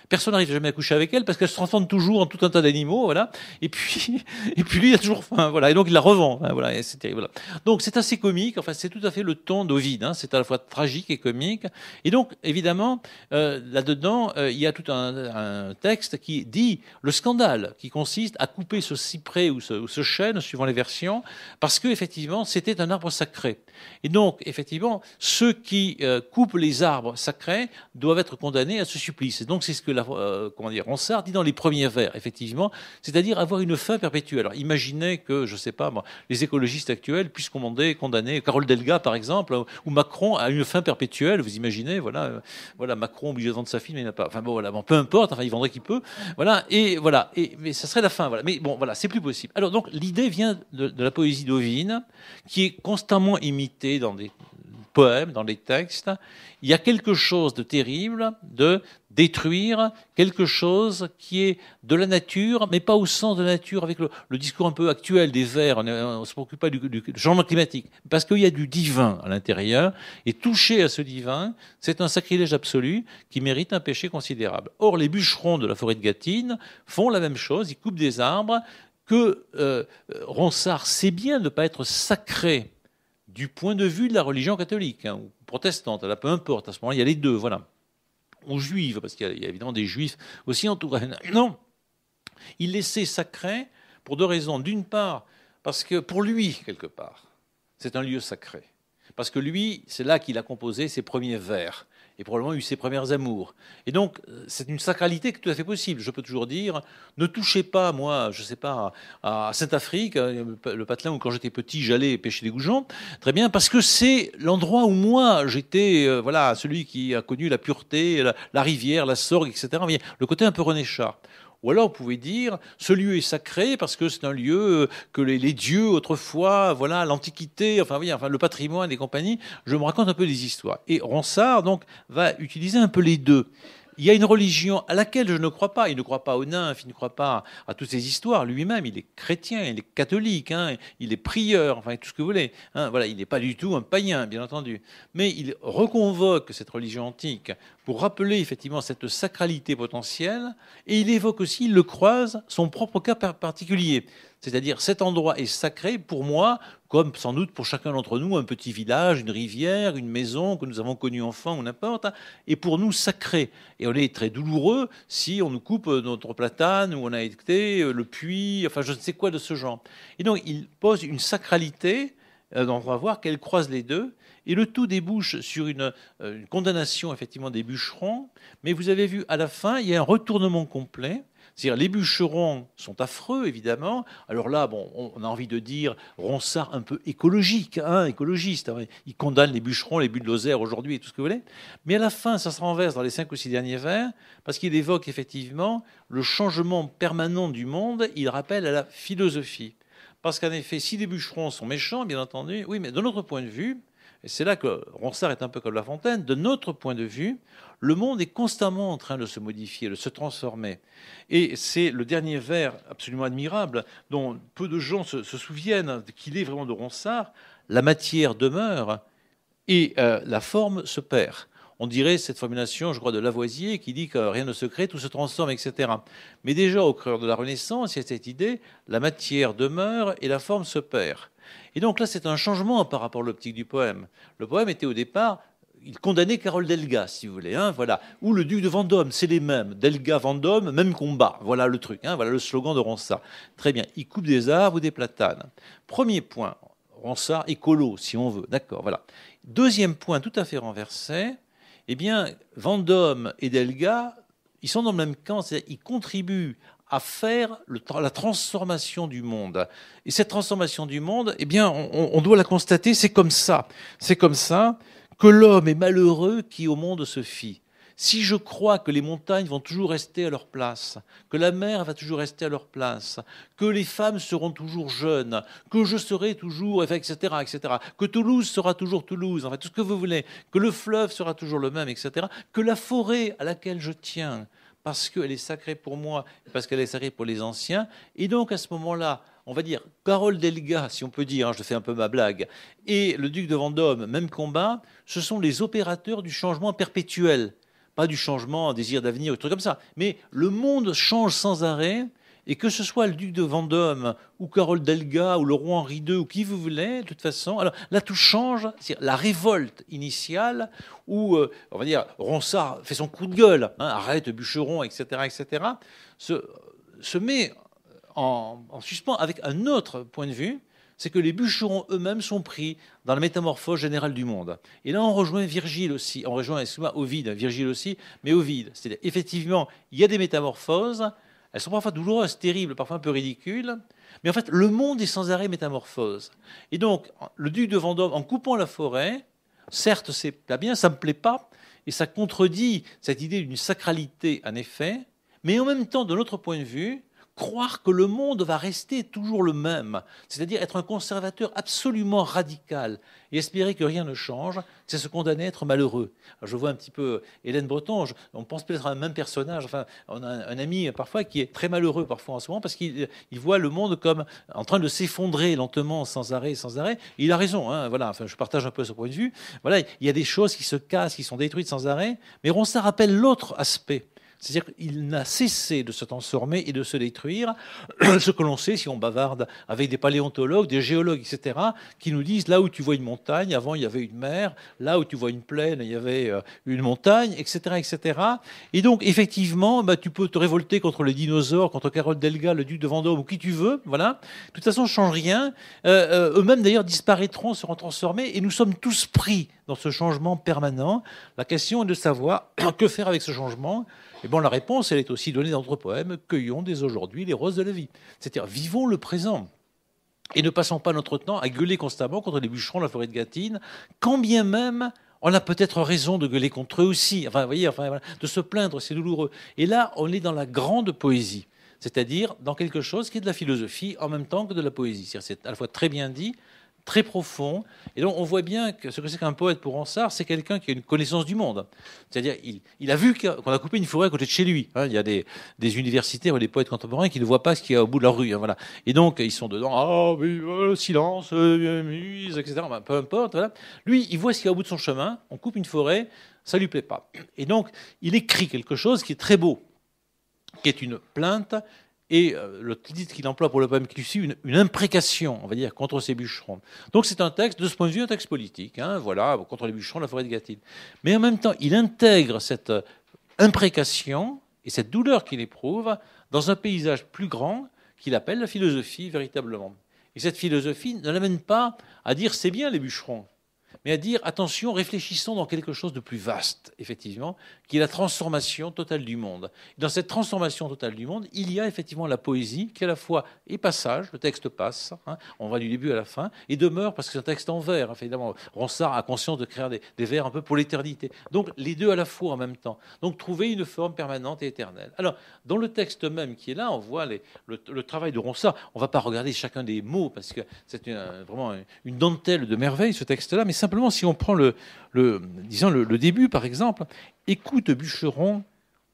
personne n'arrive jamais à coucher avec elle parce qu'elle se transforme toujours en tout un tas d'animaux, voilà. Et puis lui, il a toujours faim, voilà. Et donc il la revend, hein, voilà. Et c'est terrible, voilà. Donc c'est assez comique. Enfin, c'est tout à fait le ton d'Ovide. Hein. C'est à la fois tragique et comique. Et donc évidemment, là-dedans, il y a tout un texte qui dit le scandale qui consiste à couper ce cyprès ou ce chêne, suivant les versions, parce que effectivement, c'était un arbre sacré. Et donc effectivement, ceux qui coupent les arbres sacrés doivent être condamnés à ce supplice. justice. Et donc c'est ce que Ronsard dit dans les premiers vers, effectivement, c'est-à-dire avoir une fin perpétuelle. Alors imaginez que, je ne sais pas, moi, les écologistes actuels puissent condamner Carole Delga, par exemple, ou Macron à une fin perpétuelle. Vous imaginez, voilà, Macron obligé de vendre sa fille, mais il n'a pas. Enfin bon, voilà, bon, peu importe, enfin il vendrait qu'il peut. Voilà, mais ça serait la fin. Voilà. Mais bon, voilà, c'est plus possible. Alors donc l'idée vient de la poésie d'Ovine, qui est constamment imitée dans des poèmes, dans les textes. Il y a quelque chose de terrible de détruire quelque chose qui est de la nature, mais pas au sens de la nature avec le discours un peu actuel des Verts. On ne se préoccupe pas du changement climatique, parce qu'il y a du divin à l'intérieur, et toucher à ce divin, c'est un sacrilège absolu qui mérite un péché considérable. Or, les bûcherons de la forêt de Gâtine font la même chose, ils coupent des arbres que Ronsard sait bien ne pas être sacré du point de vue de la religion catholique, ou protestante, là, peu importe, à ce moment-là, il y a les deux, voilà. Ou juive, parce qu'il y a évidemment des juifs aussi en Touraine. Non, il les sait sacrés pour deux raisons. D'une part, parce que pour lui, quelque part, c'est un lieu sacré. Parce que lui, c'est là qu'il a composé ses premiers vers, et probablement eu ses premières amours. Et donc, c'est une sacralité qui est tout à fait possible. Je peux toujours dire, ne touchez pas, moi, je ne sais pas, à Saint-Afrique, le patelin où quand j'étais petit, j'allais pêcher des goujons. Très bien, parce que c'est l'endroit où moi, j'étais, celui qui a connu la pureté, la rivière, la Sorgue, etc. Le côté un peu René Char. Ou alors, vous pouvez dire, ce lieu est sacré parce que c'est un lieu que les dieux, autrefois, l'Antiquité, le patrimoine et compagnie, je me raconte un peu des histoires. Et Ronsard, donc, va utiliser un peu les deux. Il y a une religion à laquelle je ne crois pas. Il ne croit pas aux nymphes, il ne croit pas à toutes ces histoires. Lui-même, il est chrétien, il est catholique, il est prieur, tout ce que vous voulez. Il n'est pas du tout un païen, bien entendu. Mais il reconvoque cette religion antique pour rappeler effectivement cette sacralité potentielle. Et il évoque aussi, il le croise, son propre cas particulier. C'est-à-dire, cet endroit est sacré pour moi, comme sans doute pour chacun d'entre nous, un petit village, une rivière, une maison que nous avons connue enfant ou n'importe, et pour nous sacré. Et on est très douloureux si on nous coupe notre platane ou on a été le puits, je ne sais quoi de ce genre. Et donc, il pose une sacralité, on va voir qu'elle croise les deux, et le tout débouche sur une condamnation effectivement des bûcherons, mais vous avez vu, à la fin, il y a un retournement complet. C'est-à-dire, les bûcherons sont affreux, évidemment. Alors là, on a envie de dire Ronsard un peu écologiste. Il condamne les bûcherons, les bulldozers aujourd'hui et tout ce que vous voulez. Mais à la fin, ça se renverse dans les 5 ou 6 derniers vers, parce qu'il évoque effectivement le changement permanent du monde. Il rappelle à la philosophie. Parce qu'en effet, si les bûcherons sont méchants, bien entendu, oui, mais de notre point de vue, et c'est là que Ronsard est un peu comme La Fontaine, de notre point de vue, le monde est constamment en train de se modifier, de se transformer. Et c'est le dernier vers absolument admirable, dont peu de gens se souviennent qu'il est vraiment de Ronsard. La matière demeure et la forme se perd. On dirait cette formulation, je crois, de Lavoisier, qui dit que rien ne se crée, tout se transforme, etc. Mais déjà, au cœur de la Renaissance, il y a cette idée, la matière demeure et la forme se perd. Et donc là, c'est un changement par rapport à l'optique du poème. Le poème était au départ, il condamnait Carole Delga, si vous voulez, ou le duc de Vendôme, c'est les mêmes. Delga, Vendôme, même combat. Voilà le truc, voilà le slogan de Ronsard. Très bien, il coupe des arbres ou des platanes. Premier point, Ronsard écolo, si on veut, d'accord, voilà. Deuxième point, tout à fait renversé, Vendôme et Delga, ils sont dans le même camp, c'est-à-dire ils contribuent à faire la transformation du monde. Et cette transformation du monde, on doit la constater, c'est comme ça. C'est comme ça que l'homme est malheureux qui au monde se fie. Si je crois que les montagnes vont toujours rester à leur place, que la mer va toujours rester à leur place, que les femmes seront toujours jeunes, que je serai toujours, etc., que Toulouse sera toujours Toulouse, tout ce que vous voulez, que le fleuve sera toujours le même, etc., que la forêt à laquelle je tiens, parce qu'elle est sacrée pour moi, parce qu'elle est sacrée pour les anciens, et donc à ce moment-là, on va dire, Carole Delga, si on peut dire, je fais un peu ma blague, et le duc de Vendôme, même combat, ce sont les opérateurs du changement perpétuel. Pas du changement, un désir d'avenir, un truc comme ça. Mais le monde change sans arrêt, et que ce soit le duc de Vendôme, ou Carole Delga, ou le roi Henri II, ou qui vous voulez, de toute façon. Alors là, tout change. C'est la révolte initiale, où, on va dire, Ronsard fait son coup de gueule, arrête, bûcheron, etc., se met en suspens avec un autre point de vue, c'est que les bûcherons eux-mêmes sont pris dans la métamorphose générale du monde. Et là, on rejoint Virgile aussi, on rejoint, excuse-moi, Ovide, Virgile aussi, mais Ovide. C'est-à-dire, effectivement, il y a des métamorphoses, elles sont parfois douloureuses, terribles, parfois un peu ridicules, mais en fait, le monde est sans arrêt métamorphose. Et donc, le duc de Vendôme, en coupant la forêt, certes, c'est pas bien, ça ne me plaît pas, et ça contredit cette idée d'une sacralité, en effet, mais en même temps, de notre point de vue, croire que le monde va rester toujours le même, c'est-à-dire être un conservateur absolument radical et espérer que rien ne change, c'est se condamner à être malheureux. Alors je vois un petit peu Hélène Breton, on pense peut-être à un même personnage. Enfin, on a un ami parfois qui est très malheureux parfois en ce moment parce qu'il voit le monde comme en train de s'effondrer lentement, sans arrêt, sans arrêt. Et il a raison, hein, voilà. Enfin, je partage un peu ce point de vue. Voilà, il y a des choses qui se cassent, qui sont détruites sans arrêt, mais Ronsard rappelle l'autre aspect. C'est-à-dire qu'il n'a cessé de se transformer et de se détruire, ce que l'on sait si on bavarde avec des paléontologues, des géologues, etc., qui nous disent là où tu vois une montagne, avant il y avait une mer, là où tu vois une plaine, il y avait une montagne, etc., etc. Et donc, effectivement, tu peux te révolter contre les dinosaures, contre Carole Delga, le duc de Vendôme, ou qui tu veux, voilà. De toute façon, ça ne change rien. Eux-mêmes, d'ailleurs, disparaîtront, seront transformés, et nous sommes tous pris dans ce changement permanent. La question est de savoir que faire avec ce changement. Et bon, la réponse, elle est aussi donnée dans notre poème « Cueillons dès aujourd'hui les roses de la vie ». C'est-à-dire, vivons le présent et ne passons pas notre temps à gueuler constamment contre les bûcherons de la forêt de Gâtine, quand bien même on a peut-être raison de gueuler contre eux aussi. Enfin, vous voyez, voilà, de se plaindre, c'est douloureux. Et là, on est dans la grande poésie, c'est-à-dire dans quelque chose qui est de la philosophie en même temps que de la poésie. C'est à la fois très bien dit, très profond. Et donc, on voit bien que ce que c'est qu'un poète pour Ronsard, c'est quelqu'un qui a une connaissance du monde. C'est-à-dire, il a vu qu'on a coupé une forêt à côté de chez lui. Il y a des universitaires ou des poètes contemporains qui ne voient pas ce qu'il y a au bout de la rue. Voilà. Et donc, ils sont dedans. Ah, mais silence, muse, etc. Peu importe. Voilà. Lui, il voit ce qu'il y a au bout de son chemin. On coupe une forêt, ça ne lui plaît pas. Et donc, il écrit quelque chose qui est très beau, qui est une plainte. Et le titre qu'il emploie pour le poème qui suit, une imprécation, on va dire, contre ces bûcherons. Donc c'est un texte, de ce point de vue, un texte politique, hein, voilà, contre les bûcherons de la forêt de Gâtine. Mais en même temps, il intègre cette imprécation et cette douleur qu'il éprouve dans un paysage plus grand qu'il appelle la philosophie, véritablement. Et cette philosophie ne l'amène pas à dire c'est bien les bûcherons, mais à dire attention, réfléchissons dans quelque chose de plus vaste, effectivement, qui est la transformation totale du monde. Dans cette transformation totale du monde, il y a effectivement la poésie, qui à la fois est passage, le texte passe, hein, on va du début à la fin, et demeure parce que c'est un texte en vers. Hein, évidemment, Ronsard a conscience de créer des vers un peu pour l'éternité. Donc les deux à la fois en même temps. Donc trouver une forme permanente et éternelle. Alors, dans le texte même qui est là, on voit le travail de Ronsard. On ne va pas regarder chacun des mots, parce que c'est vraiment une dentelle de merveille, ce texte-là, mais simplement, si on prend disons le début, par exemple, « Écoute, bûcheron,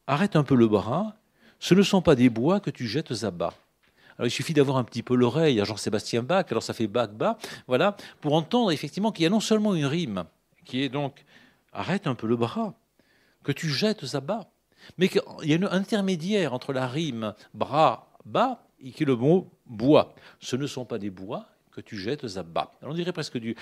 arrête un peu le bras, ce ne sont pas des bois que tu jettes à bas. » Alors, il suffit d'avoir un petit peu l'oreille à Jean-Sébastien Bach, alors ça fait Bach-Bas, voilà, pour entendre effectivement qu'il y a non seulement une rime, qui est donc « arrête un peu le bras, que tu jettes à bas », mais qu'il y a un intermédiaire entre la rime « bras-bas » et qui est le mot « bois ». Ce ne sont pas des bois que tu jettes à bas. Alors on dirait presque du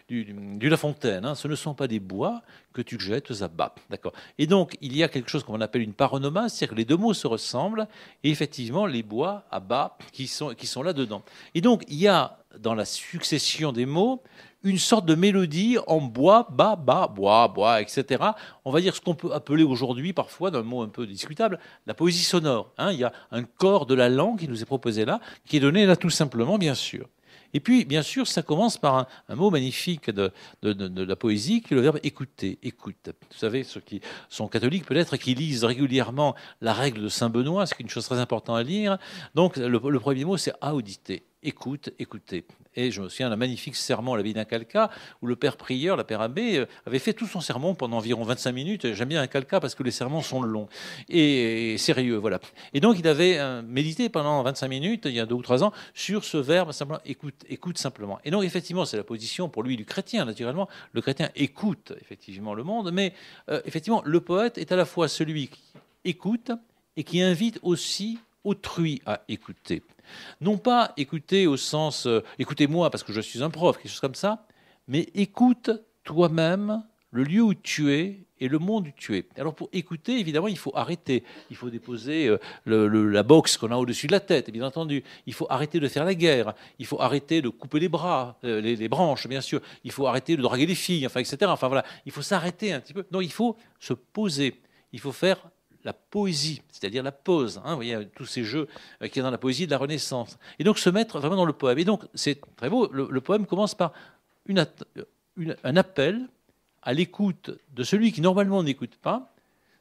La Fontaine. Hein. Ce ne sont pas des bois que tu jettes à bas. D'accord. Et donc, il y a quelque chose qu'on appelle une paronomase, c'est-à-dire que les deux mots se ressemblent, et effectivement, les bois à bas qui sont là-dedans. Et donc, il y a, dans la succession des mots, une sorte de mélodie en bois, bas, bas, bois, etc. On va dire ce qu'on peut appeler aujourd'hui, parfois, d'un mot un peu discutable, la poésie sonore. Hein, il y a un corps de la langue qui nous est proposé là, qui est donné là tout simplement, bien sûr. Et puis, bien sûr, ça commence par un mot magnifique de la poésie, qui est le verbe écouter, écoute. Vous savez, ceux qui sont catholiques, peut-être, qui lisent régulièrement la règle de Saint-Benoît, c'est une chose très importante à lire. Donc, le premier mot, c'est auditer. Écoute, écoutez. Et je me souviens d'un magnifique sermon à l'abbaye d'Incalca, où le père prieur, le père abbé, avait fait tout son sermon pendant environ 25 minutes. J'aime bien Incalca parce que les sermons sont longs et sérieux, voilà. Et donc, il avait médité pendant 25 minutes, il y a 2 ou 3 ans, sur ce verbe, simplement, écoute simplement. Et donc, effectivement, c'est la position pour lui du chrétien, naturellement. Le chrétien écoute, effectivement, le monde, mais effectivement, le poète est à la fois celui qui écoute et qui invite aussi autrui à écouter. Non pas écouter au sens écoutez-moi parce que je suis un prof, quelque chose comme ça, mais écoute toi-même le lieu où tu es et le monde tué. Alors pour écouter, évidemment, il faut arrêter. Il faut déposer la boxe qu'on a au-dessus de la tête, bien entendu. Il faut arrêter de faire la guerre. Il faut arrêter de couper les bras, les branches, bien sûr. Il faut arrêter de draguer les filles, enfin, etc. Enfin voilà, il faut s'arrêter un petit peu. Non, il faut se poser. Il faut faire la poésie, c'est-à-dire la pause. Vous voyez, tous ces jeux qu'il y a dans la poésie de la Renaissance. Et donc se mettre vraiment dans le poème. Et donc c'est très beau. Le poème commence par un appel à l'écoute de celui qui normalement n'écoute pas,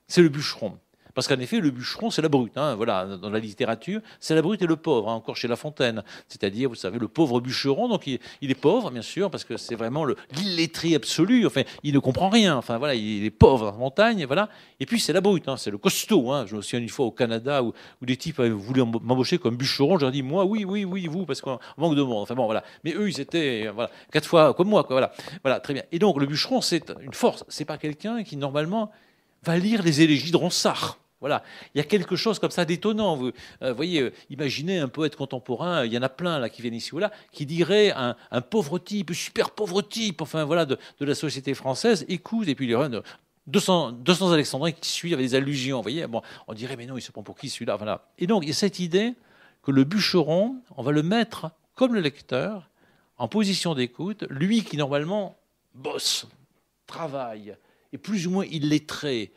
c'est le bûcheron. Parce qu'en effet, le bûcheron, c'est la brute. Voilà, dans la littérature, c'est la brute et le pauvre, encore chez La Fontaine. C'est-à-dire, vous savez, le pauvre bûcheron, donc il est pauvre, bien sûr, parce que c'est vraiment l'illettré absolu. Enfin, il ne comprend rien. Enfin, voilà, il est pauvre en montagne, voilà. Et puis, c'est la brute, c'est le costaud. Je me souviens une fois au Canada où des types avaient voulu m'embaucher comme bûcheron. Je leur ai dit, moi, oui, vous, parce qu'on manque de monde. Enfin, bon, voilà. Mais eux, ils étaient, voilà, 4 fois comme moi, quoi. Voilà, très bien. Et donc, le bûcheron, c'est une force. C'est pas quelqu'un qui, normalement, va lire les élégies de Ronsard. Voilà, il y a quelque chose comme ça d'étonnant. Vous voyez, imaginez un poète contemporain, il y en a plein là qui viennent ici ou là, qui dirait un pauvre type, super pauvre type, enfin voilà, de la société française, écoute, et puis il y aura 200 alexandrins qui suivent avec des allusions. Vous voyez, bon, on dirait, mais non, il se prend pour qui celui-là, voilà. Et donc, il y a cette idée que le bûcheron, on va le mettre, comme le lecteur, en position d'écoute, lui qui normalement bosse, travaille, est plus ou moins illettré,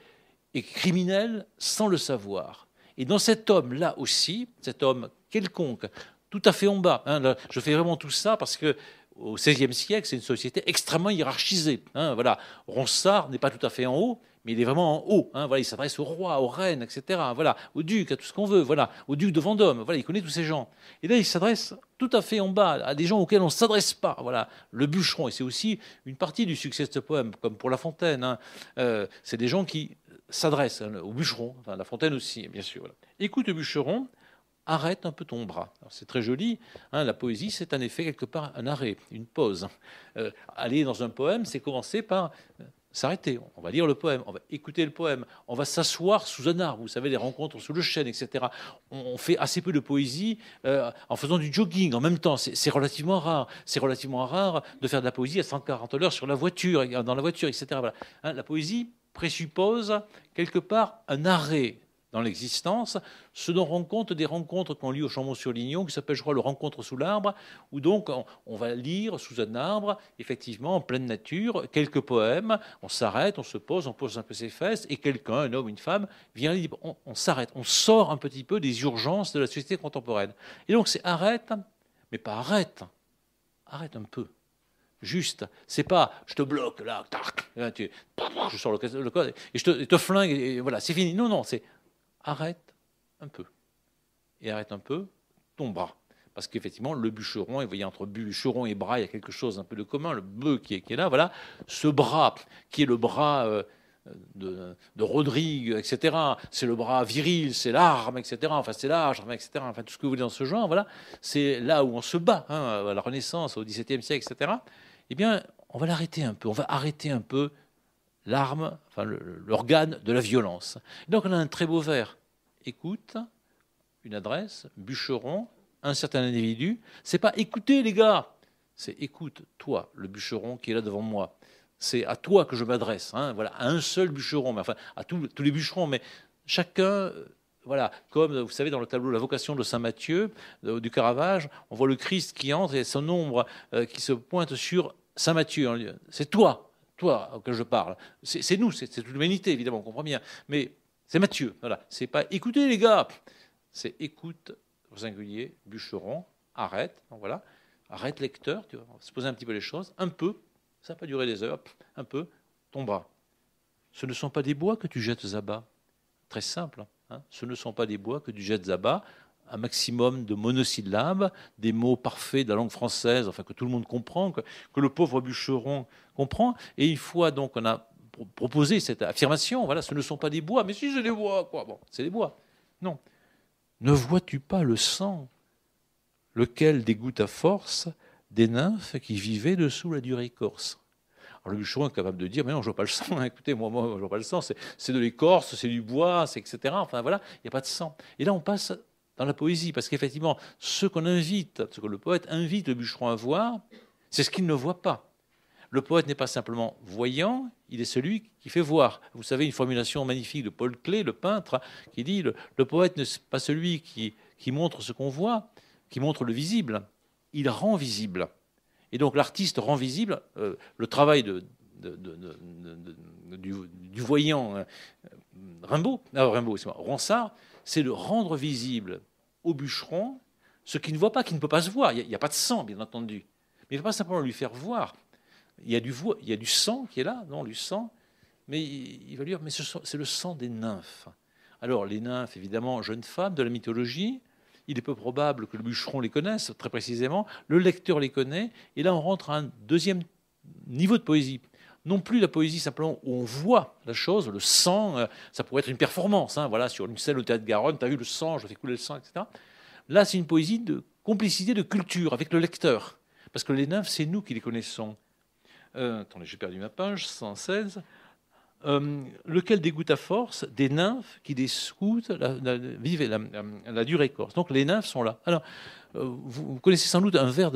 et criminel sans le savoir. Et dans cet homme-là aussi, cet homme quelconque, tout à fait en bas, là, je fais vraiment tout ça parce que au XVIe siècle, c'est une société extrêmement hiérarchisée. Voilà. Ronsard n'est pas tout à fait en haut, mais il est vraiment en haut. Voilà, il s'adresse au roi, aux reines, etc. Voilà, au duc, à tout ce qu'on veut. Voilà, au duc de Vendôme. Voilà, il connaît tous ces gens. Et là, il s'adresse tout à fait en bas à des gens auxquels on ne s'adresse pas. Voilà, le bûcheron. Et c'est aussi une partie du succès de ce poème, comme pour La Fontaine. C'est des gens qui s'adresse au bûcheron, enfin La Fontaine aussi, bien sûr. Voilà. Écoute, bûcheron, arrête un peu ton bras. C'est très joli. La poésie, c'est en effet quelque part un arrêt, une pause. Aller dans un poème, c'est commencer par s'arrêter. On va lire le poème, on va écouter le poème, on va s'asseoir sous un arbre. Vous savez, les rencontres sous le chêne, etc. On fait assez peu de poésie en faisant du jogging en même temps. C'est relativement rare. C'est relativement rare de faire de la poésie à 140 heures sur la voiture, dans la voiture, etc. Voilà. La poésie présuppose quelque part un arrêt dans l'existence, ce dont rend compte des rencontres qu'on lit au Chambon-sur-Lignon, qui s'appelle, je crois, le Rencontre sous l'arbre, où donc on va lire sous un arbre, effectivement, en pleine nature, quelques poèmes, on s'arrête, on se pose, on pose un peu ses fesses, et quelqu'un, un homme, une femme, vient lire, on s'arrête, on sort un petit peu des urgences de la société contemporaine. Et donc c'est arrête, mais pas arrête un peu. Juste, c'est pas je te bloque là, je sors le code et je te flingue et voilà, c'est fini. Non, c'est arrête un peu. Et arrête un peu ton bras. Parce qu'effectivement, le bûcheron, et vous voyez, entre bûcheron et bras, il y a quelque chose un peu de commun, le bœuf qui est là, voilà. Ce bras, qui est le bras de Rodrigue, etc., c'est le bras viril, c'est l'arme, etc., enfin, c'est l'âge, etc., enfin, tout ce que vous voulez dans ce genre, voilà. C'est là où on se bat, à la Renaissance, au XVIIe siècle, etc., eh bien, on va l'arrêter un peu. On va arrêter un peu l'arme, enfin l'organe de la violence. Donc, on a un très beau vers. Écoute, une adresse, bûcheron, un certain individu. C'est pas écoutez, les gars. C'est écoute, toi, le bûcheron qui est là devant moi. C'est à toi que je m'adresse. Voilà, à un seul bûcheron, mais enfin, à tous les bûcherons, mais chacun. Voilà, comme vous savez dans le tableau La Vocation de Saint Matthieu du Caravage, on voit le Christ qui entre et son ombre qui se pointe sur Saint Matthieu. C'est toi que je parle. C'est nous, c'est toute l'humanité évidemment, on comprend bien. Mais c'est Matthieu. Voilà, c'est pas écoutez les gars, c'est écoute au singulier, bûcheron, arrête. Donc voilà, arrête lecteur. Tu vois, on va se poser un petit peu les choses, un peu. Ça va pas durer des heures, un peu. Ton bras. Ce ne sont pas des bois que tu jettes à bas. Très simple. Ce ne sont pas des bois que tu jettes à bas, un maximum de monosyllabes, des mots parfaits de la langue française, enfin que tout le monde comprend, que le pauvre bûcheron comprend. Et une fois donc on a proposé cette affirmation, voilà, ce ne sont pas des bois, mais si c'est des bois, quoi. Bon, c'est des bois. Non. Ne vois-tu pas le sang, lequel dégoûte à force des nymphes qui vivaient dessous la dure écorce? Alors le bûcheron est capable de dire, mais non, je vois pas le sang, écoutez, moi, je vois pas le sang, c'est de l'écorce, c'est du bois, c'est etc. Enfin voilà, il n'y a pas de sang. Et là, on passe dans la poésie, parce qu'effectivement, ce qu'on invite, ce que le poète invite le bûcheron à voir, c'est ce qu'il ne voit pas. Le poète n'est pas simplement voyant, il est celui qui fait voir. Vous savez, une formulation magnifique de Paul Klee, le peintre, qui dit le poète n'est pas celui qui montre ce qu'on voit, qui montre le visible, il rend visible. Et donc l'artiste rend visible le travail du voyant Ronsard, c'est de rendre visible au bûcheron ce qu'il ne voit pas, qui ne peut pas se voir. Il n'y a pas de sang, bien entendu. Mais il ne faut pas simplement lui faire voir. Il y a du sang qui est là, non, du sang, mais il va lui dire, mais c'est le sang des nymphes. Alors les nymphes, évidemment, jeunes femmes de la mythologie, il est peu probable que le bûcheron les connaisse très précisément, le lecteur les connaît, et là on rentre à un deuxième niveau de poésie. Non plus la poésie simplement où on voit la chose, le sang, ça pourrait être une performance, hein, voilà, sur une scène au Théâtre Garonne, tu as vu le sang, je fais couler le sang, etc. Là c'est une poésie de complicité, de culture avec le lecteur, parce que les nymphes, c'est nous qui les connaissons. Attendez, j'ai perdu ma page, 116. Lequel dégoûte à force des nymphes qui discutent la dure écorce. Donc les nymphes sont là. Alors, vous connaissez sans doute un vers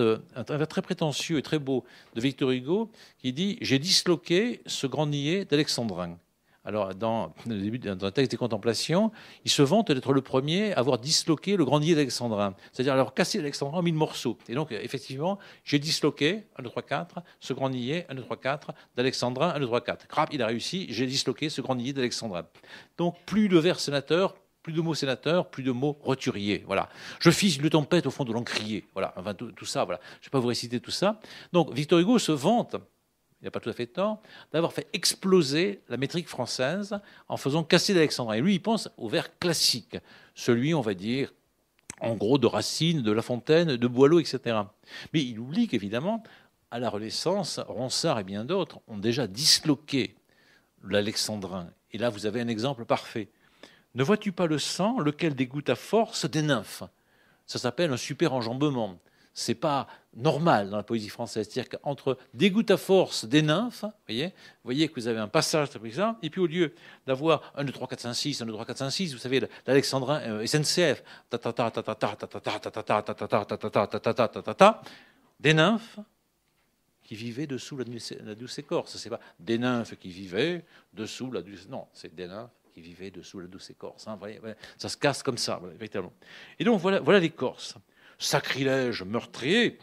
très prétentieux et très beau de Victor Hugo qui dit « J'ai disloqué ce grenier d'Alexandrin ». Alors, dans le texte des Contemplations, il se vante d'être le premier à avoir disloqué le grenier d'Alexandrin, c'est-à-dire alors cassé l'Alexandrin en 1000 morceaux. Et donc, effectivement, j'ai disloqué, 1, 2, 3, 4, ce grenier, 1, 2, 3, 4, d'Alexandrin, 1, 2, 3, 4. Crap, il a réussi, j'ai disloqué ce grenier d'Alexandrin. Donc, plus de vers sénateurs, plus de mots sénateurs, plus de mots roturiers. Voilà. Je fis une tempête au fond de l'encrier. Voilà. Enfin, tout ça, voilà. Je ne vais pas vous réciter tout ça. Donc, Victor Hugo se vante, il n'a pas tout à fait tort, d'avoir fait exploser la métrique française en faisant casser l'alexandrin. Et lui, il pense au vers classique, celui, on va dire, en gros, de Racine, de La Fontaine, de Boileau, etc. Mais il oublie qu'évidemment, à la Renaissance, Ronsard et bien d'autres ont déjà disloqué l'alexandrin. Et là, vous avez un exemple parfait. Ne vois-tu pas le sang, lequel dégoûte à force des nymphes? Ça s'appelle un super enjambement. C'est pas normal dans la poésie française. C'est-à-dire qu'entre dégoût à force des nymphes, vous voyez que vous avez un passage très ça, et puis au lieu d'avoir 1, 2, 3, 4, 5, 6, 1, 2, 3, 4, 5, 6, vous savez, l'Alexandrin SNCF, des nymphes qui vivaient dessous la douce écorce. C'est pas des nymphes qui vivaient dessous la douce... Non, c'est des nymphes qui vivaient dessous la douce écorce. Hein, ça se casse comme ça, véritablement. Et donc, voilà l'écorce. Sacrilège meurtrier,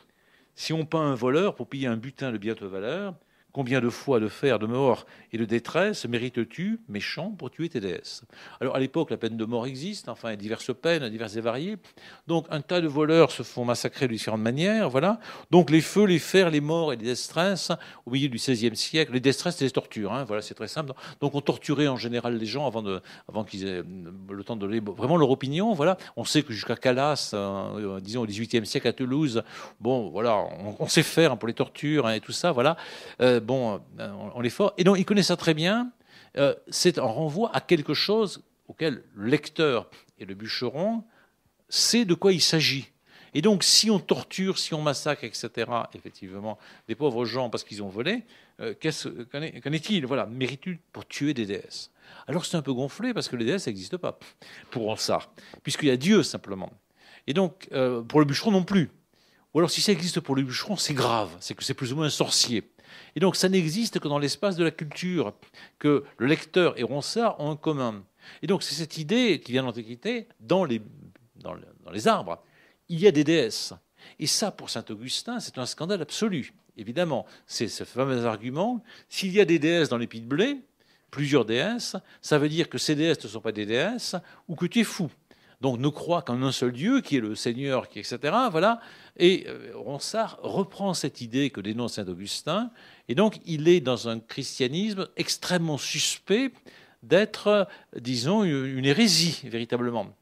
si on peint un voleur pour piller un butin de bientôt valeur, combien de fois de fer, de mort et de détresse mérites-tu, méchant, pour tuer tes déesses? Alors à l'époque, la peine de mort existe, enfin, diverses peines, diverses et variées. Donc un tas de voleurs se font massacrer de différentes manières, voilà. Donc les feux, les fers, les morts et les destresses, au milieu du XVIe siècle, les destresses, c'est les tortures, hein, voilà, c'est très simple. Donc on torturait en général les gens avant qu'ils aient le temps de donner vraiment leur opinion, voilà. On sait que jusqu'à Calas, disons au XVIIIe siècle à Toulouse, bon, voilà, on sait faire pour les tortures hein, et tout ça, voilà. On les fait. Et donc, il connaît ça très bien. C'est un renvoi à quelque chose auquel le lecteur et le bûcheron sait de quoi il s'agit. Et donc, si on torture, si on massacre, etc., effectivement, des pauvres gens parce qu'ils ont volé, qu'en est-il? Voilà, mérites-tu pour tuer des déesses? Alors, c'est un peu gonflé parce que les déesses n'existent pas pour Ronsard, puisqu'il y a Dieu simplement. Et donc, pour le bûcheron non plus. Ou alors, si ça existe pour le bûcheron, c'est grave, c'est que c'est plus ou moins un sorcier. Et donc, ça n'existe que dans l'espace de la culture, que le lecteur et Ronsard ont en commun. Et donc, c'est cette idée qui vient de l'Antiquité, dans les arbres, il y a des déesses. Et ça, pour Saint-Augustin, c'est un scandale absolu. Évidemment, c'est ce fameux argument, s'il y a des déesses dans les pieds de blé, plusieurs déesses, ça veut dire que ces déesses ne sont pas des déesses, ou que tu es fou. Donc ne crois qu'en un seul Dieu, qui est le Seigneur, etc. Voilà. Et Ronsard reprend cette idée que dénonce Saint-Augustin, et donc il est dans un christianisme extrêmement suspect d'être, disons, une hérésie, véritablement.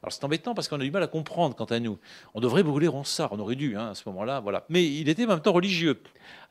Alors c'est embêtant parce qu'on a du mal à comprendre quant à nous. On devrait brûler Ronsard, on aurait dû à ce moment-là, voilà. Mais il était en même temps religieux.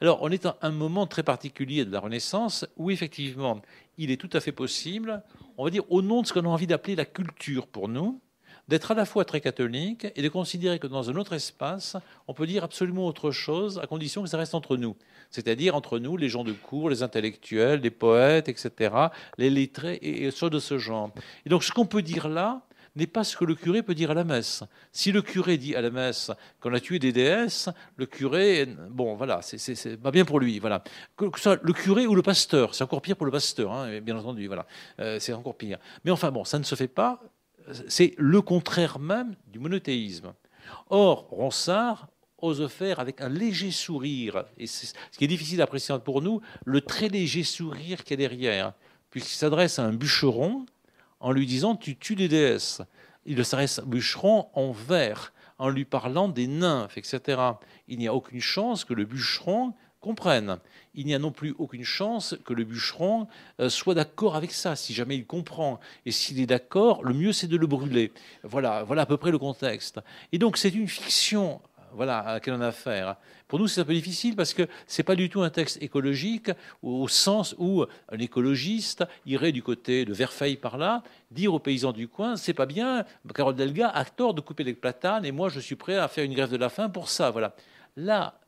Alors on est à un moment très particulier de la Renaissance où effectivement il est tout à fait possible, on va dire au nom de ce qu'on a envie d'appeler la culture pour nous, d'être à la fois très catholique et de considérer que dans un autre espace, on peut dire absolument autre chose à condition que ça reste entre nous. C'est-à-dire entre nous, les gens de cour, les intellectuels, les poètes, etc., les lettrés et choses de ce genre. Et donc ce qu'on peut dire là n'est pas ce que le curé peut dire à la messe. Si le curé dit à la messe qu'on a tué des déesses, le curé, bon, voilà, c'est pas bien pour lui, voilà. Que ce soit le curé ou le pasteur, c'est encore pire pour le pasteur, hein, bien entendu, voilà. C'est encore pire. Mais enfin, bon, ça ne se fait pas. C'est le contraire même du monothéisme. Or, Ronsard ose faire avec un léger sourire, et ce qui est difficile à apprécier pour nous, le très léger sourire qu'il y a derrière, puisqu'il s'adresse à un bûcheron en lui disant « tu tues des déesses ». Il s'adresse à un bûcheron en vers, en lui parlant des nymphes, etc. Il n'y a aucune chance que le bûcheron comprenne. Il n'y a non plus aucune chance que le bûcheron soit d'accord avec ça, si jamais il comprend. Et s'il est d'accord, le mieux c'est de le brûler. Voilà à peu près le contexte. Et donc c'est une fiction, voilà, à laquelle on a affaire. Pour nous, c'est un peu difficile parce que c'est pas du tout un texte écologique au sens où un écologiste irait du côté de Verfeil par là, dire aux paysans du coin, c'est pas bien, Carole Delga a tort de couper les platanes et moi je suis prêt à faire une grève de la faim pour ça, voilà. Là,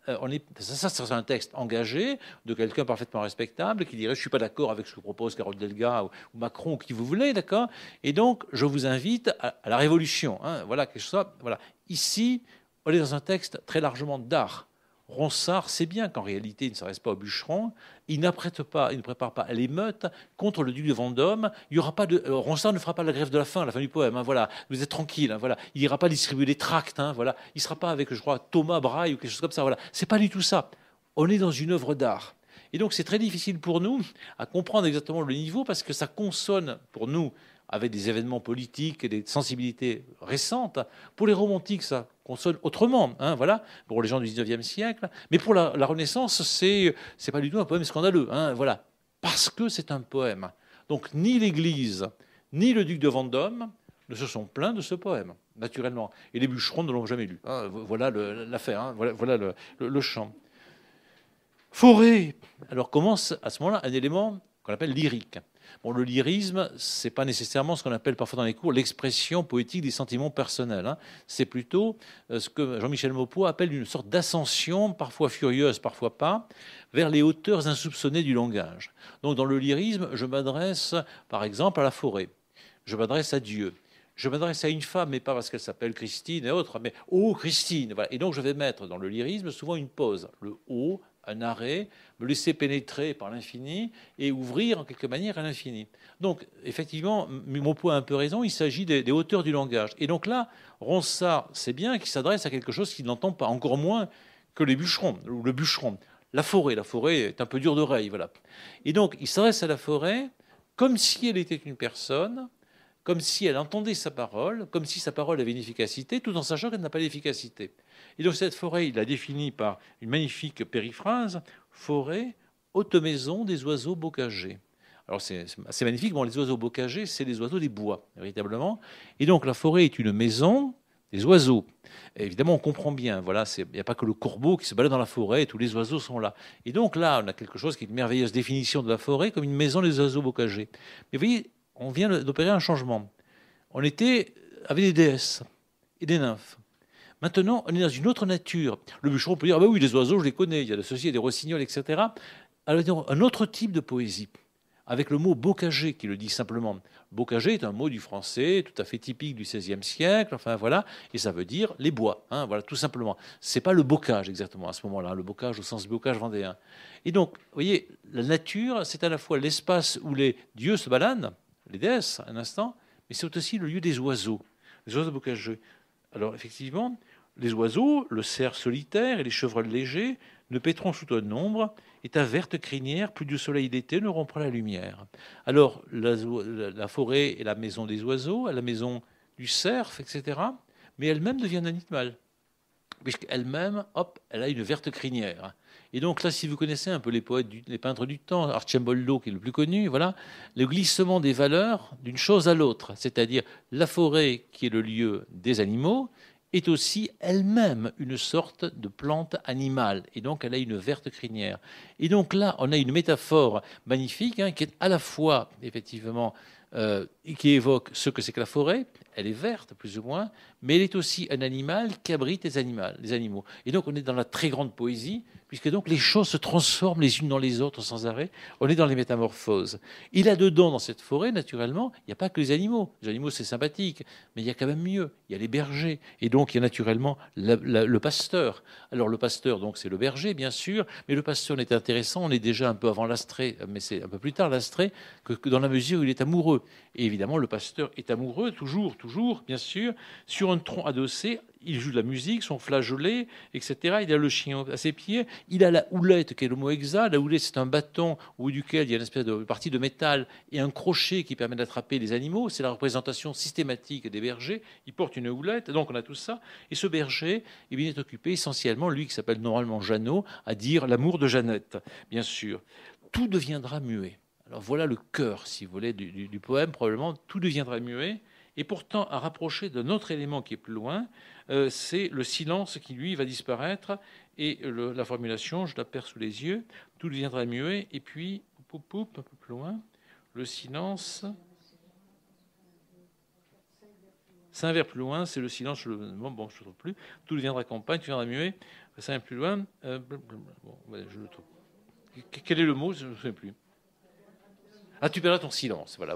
ça c'est un texte engagé de quelqu'un parfaitement respectable qui dirait je suis pas d'accord avec ce que propose Carole Delga ou Macron ou qui vous voulez, d'accord. Et donc je vous invite à la révolution, hein, voilà quelque chose. Voilà. Ici, on est dans un texte très largement d'art. Ronsard sait bien qu'en réalité, il ne s'adresse pas au bûcheron, il ne prépare pas l'émeute contre le duc de Vendôme. Il y aura pas de, Ronsard ne fera pas la grève de la faim à la fin du poème. Hein, voilà, vous êtes tranquille. Hein, voilà, il n'ira pas distribuer des tracts. Hein, voilà, il ne sera pas avec, je crois, Thomas Braille ou quelque chose comme ça. Voilà, c'est pas du tout ça. On est dans une œuvre d'art. Et donc, c'est très difficile pour nous à comprendre exactement le niveau parce que ça consonne pour nous avec des événements politiques et des sensibilités récentes. Pour les romantiques, ça consonne autrement, hein, voilà, pour les gens du 19e siècle. Mais pour la Renaissance, c'est pas du tout un poème scandaleux, hein, voilà, parce que c'est un poème. Donc ni l'Église, ni le duc de Vendôme ne se sont plaints de ce poème, naturellement. Et les bûcherons ne l'ont jamais lu. Hein, voilà l'affaire, hein, voilà le chant. Forêt. Alors commence à ce moment-là un élément qu'on appelle lyrique. Bon, le lyrisme, c'est pas nécessairement ce qu'on appelle parfois dans les cours l'expression poétique des sentiments personnels. Hein. C'est plutôt ce que Jean-Michel Maupeou appelle une sorte d'ascension, parfois furieuse, parfois pas, vers les hauteurs insoupçonnées du langage. Donc dans le lyrisme, je m'adresse par exemple à la forêt, je m'adresse à Dieu, je m'adresse à une femme, mais pas parce qu'elle s'appelle Christine et autres, mais « Oh Christine !» voilà. Et donc je vais mettre dans le lyrisme souvent une pause, le « oh », un arrêt, me laisser pénétrer par l'infini et ouvrir en quelque manière à l'infini. Donc, effectivement, Maupeou a un peu raison, il s'agit des hauteurs du langage. Et donc là, Ronsard sait bien qu'il s'adresse à quelque chose qu'il n'entend pas, encore moins que les bûcherons, ou le bûcheron. La forêt est un peu dure d'oreille, voilà. Et donc, il s'adresse à la forêt comme si elle était une personne, comme si elle entendait sa parole, comme si sa parole avait une efficacité, tout en sachant qu'elle n'a pas d'efficacité. Et donc cette forêt, il la définit par une magnifique périphrase, forêt, haute maison des oiseaux bocagers. Alors c'est assez magnifique, bon, les oiseaux bocagers, c'est les oiseaux des bois, véritablement. Et donc la forêt est une maison des oiseaux. Et évidemment, on comprend bien, voilà, il n'y a pas que le corbeau qui se balade dans la forêt, tous les oiseaux sont là. Et donc là, on a quelque chose qui est une merveilleuse définition de la forêt, comme une maison des oiseaux bocagers. Mais vous voyez, on vient d'opérer un changement. On était avec des déesses et des nymphes. Maintenant, on est dans une autre nature. Le bûcheron peut dire, ah ben oui, les oiseaux, je les connais, il y a des ceci, des rossignols, etc. Alors, un autre type de poésie, avec le mot bocager qui le dit simplement. Bocager est un mot du français tout à fait typique du XVIe siècle, enfin voilà, et ça veut dire les bois, hein, voilà, tout simplement. C'est pas le bocage exactement à ce moment-là, le bocage au sens du bocage vendéen. Et donc, vous voyez, la nature, c'est à la fois l'espace où les dieux se baladent, les déesses, un instant, mais c'est aussi le lieu des oiseaux bocagers. Alors, effectivement, les oiseaux, le cerf solitaire et les chevreuils légers, ne paîtront sous ton ombre, et ta verte crinière, plus du soleil d'été, ne rompra la lumière. Alors, la forêt est la maison des oiseaux, la maison du cerf, etc., mais elle-même devient un animal, puisqu'elle-même, hop, elle a une verte crinière. Et donc là, si vous connaissez un peu les poètes, les peintres du temps, Arcemboldo qui est le plus connu, voilà, le glissement des valeurs d'une chose à l'autre, c'est-à-dire la forêt qui est le lieu des animaux, est aussi elle-même une sorte de plante animale. Et donc, elle a une verte crinière. Et donc là, on a une métaphore magnifique qui est à la fois, effectivement, qui évoque ce que c'est que la forêt. Elle est verte, plus ou moins, mais elle est aussi un animal qui abrite les animaux. Et donc, on est dans la très grande poésie, puisque donc les choses se transforment les unes dans les autres sans arrêt. On est dans les métamorphoses. Il a dedans, dans cette forêt, naturellement, il n'y a pas que les animaux. Les animaux, c'est sympathique, mais il y a quand même mieux. Il y a les bergers. Et donc, il y a naturellement le pasteur. Alors, le pasteur, donc, c'est le berger, bien sûr, mais le pasteur est intéressant. On est déjà un peu avant l'astrée, mais c'est un peu plus tard l'astrée, que dans la mesure où il est amoureux. Et évidemment, le pasteur est amoureux, toujours, bien sûr, sur un tronc adossé. Il joue de la musique, son flageolet, etc. Il a le chien à ses pieds. Il a la houlette, qui est le mot exact. La houlette, c'est un bâton au bout duquel il y a une espèce de partie de métal et un crochet qui permet d'attraper les animaux. C'est la représentation systématique des bergers. Il porte une houlette, donc on a tout ça. Et ce berger, il est occupé essentiellement, lui qui s'appelle normalement Jeannot, à dire l'amour de Jeannette, bien sûr. Tout deviendra muet. Alors voilà le cœur, si vous voulez, du poème. Probablement, tout deviendra muet. Et pourtant, à rapprocher d'un autre élément qui est plus loin, c'est le silence qui, lui, va disparaître. Et la formulation, je la perds sous les yeux, tout deviendra muet. Et puis, un peu plus loin, le silence. 5 vers plus loin, c'est le silence. Je ne trouve plus. Tout deviendra campagne, tout deviendra muet. 5 vers plus loin. Je le trouve. Quel est le mot? Je ne me souviens plus. Ah, tu perdras ton silence. Voilà.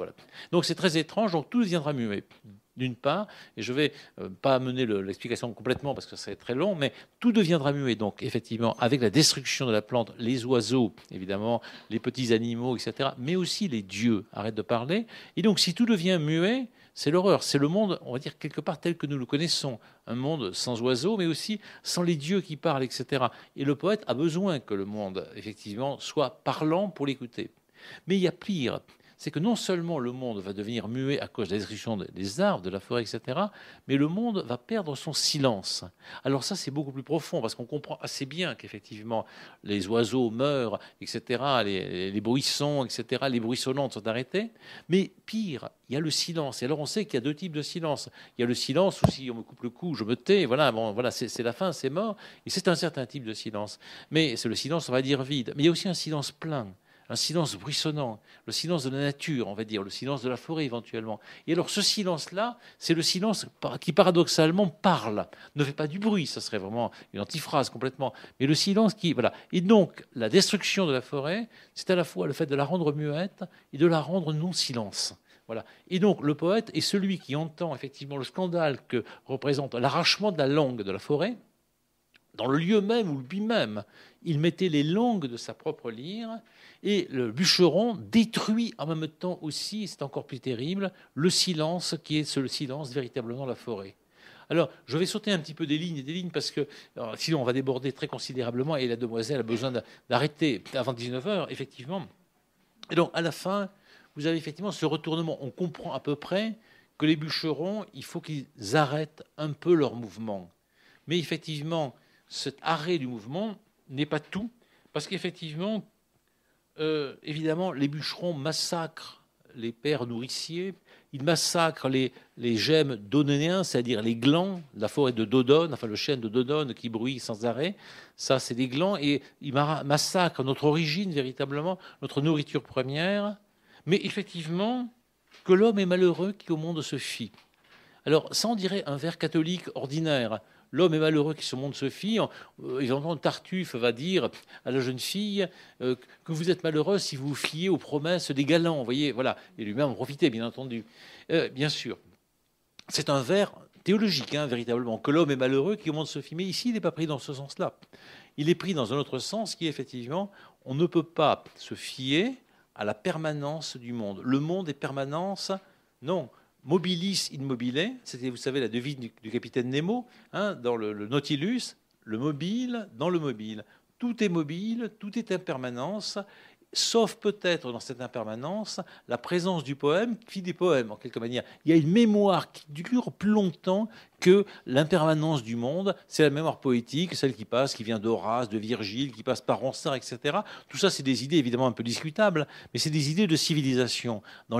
Donc c'est très étrange. Donc tout deviendra muet, d'une part. Et je ne vais pas amener l'explication complètement parce que c'est très long, mais tout deviendra muet. Donc effectivement, avec la destruction de la plante, les oiseaux, évidemment, les petits animaux, etc., mais aussi les dieux arrêtent de parler. Et donc si tout devient muet, c'est l'horreur. C'est le monde, on va dire, quelque part tel que nous le connaissons. Un monde sans oiseaux, mais aussi sans les dieux qui parlent, etc. Et le poète a besoin que le monde, effectivement, soit parlant pour l'écouter. Mais il y a pire, c'est que non seulement le monde va devenir muet à cause de la destruction des arbres, de la forêt, etc., mais le monde va perdre son silence. Alors ça, c'est beaucoup plus profond, parce qu'on comprend assez bien qu'effectivement, les oiseaux meurent, etc., les bruissons, etc., les bruissonnantes sont arrêtés. Mais pire, il y a le silence. Et alors on sait qu'il y a deux types de silence. Il y a le silence où si on me coupe le cou, je me tais, voilà, c'est la fin, c'est mort. Et c'est un certain type de silence. Mais c'est le silence, on va dire, vide. Mais il y a aussi un silence plein. Un silence bruissonnant, le silence de la nature, on va dire, le silence de la forêt éventuellement. Et alors ce silence-là, c'est le silence qui paradoxalement parle, ne fait pas du bruit, ça serait vraiment une antiphrase complètement, mais le silence qui... Voilà. Et donc la destruction de la forêt, c'est à la fois le fait de la rendre muette et de la rendre non-silence. Voilà. Et donc le poète est celui qui entend effectivement le scandale que représente l'arrachement de la langue de la forêt, dans le lieu même où lui-même, il mettait les langues de sa propre lyre, et le bûcheron détruit en même temps aussi, c'est encore plus terrible, le silence qui est le silence véritablement de la forêt. Alors, je vais sauter un petit peu des lignes, parce que sinon on va déborder très considérablement, et la demoiselle a besoin d'arrêter avant 19h, effectivement. Et donc, à la fin, vous avez effectivement ce retournement. On comprend à peu près que les bûcherons, il faut qu'ils arrêtent un peu leur mouvement. Mais effectivement, cet arrêt du mouvement n'est pas tout, parce qu'effectivement, évidemment, les bûcherons massacrent les pères nourriciers, ils massacrent les gemmes dodonéens, c'est-à-dire les glands, la forêt de Dodone, enfin le chêne de Dodone qui bruit sans arrêt, ça c'est des glands, et ils massacrent notre origine véritablement, notre nourriture première, mais effectivement, que l'homme est malheureux qui au monde se fie. Alors, ça on dirait un vers catholique ordinaire. L'homme est malheureux qui ce monde se fie. Évidemment, Tartuffe va dire à la jeune fille que vous êtes malheureuse si vous vous fiez aux promesses des galants. Vous voyez, voilà. Et lui-même en profitait, bien entendu. Bien sûr, c'est un vers théologique, véritablement, que l'homme est malheureux qui au monde se fie. Mais ici, il n'est pas pris dans ce sens-là. Il est pris dans un autre sens qui est effectivement, on ne peut pas se fier à la permanence du monde. Le monde est permanence, non. Mobilis in mobile, c'était, vous savez, la devise du capitaine Nemo, dans le Nautilus, le mobile dans le mobile. Tout est mobile, tout est impermanence, sauf peut-être dans cette impermanence la présence du poème qui des poèmes, en quelque manière. Il y a une mémoire qui dure plus longtemps que l'impermanence du monde. C'est la mémoire poétique, celle qui passe, qui vient d'Horace, de Virgile, qui passe par Ronsard, etc. Tout ça, c'est des idées évidemment un peu discutables, mais c'est des idées de civilisation. Dans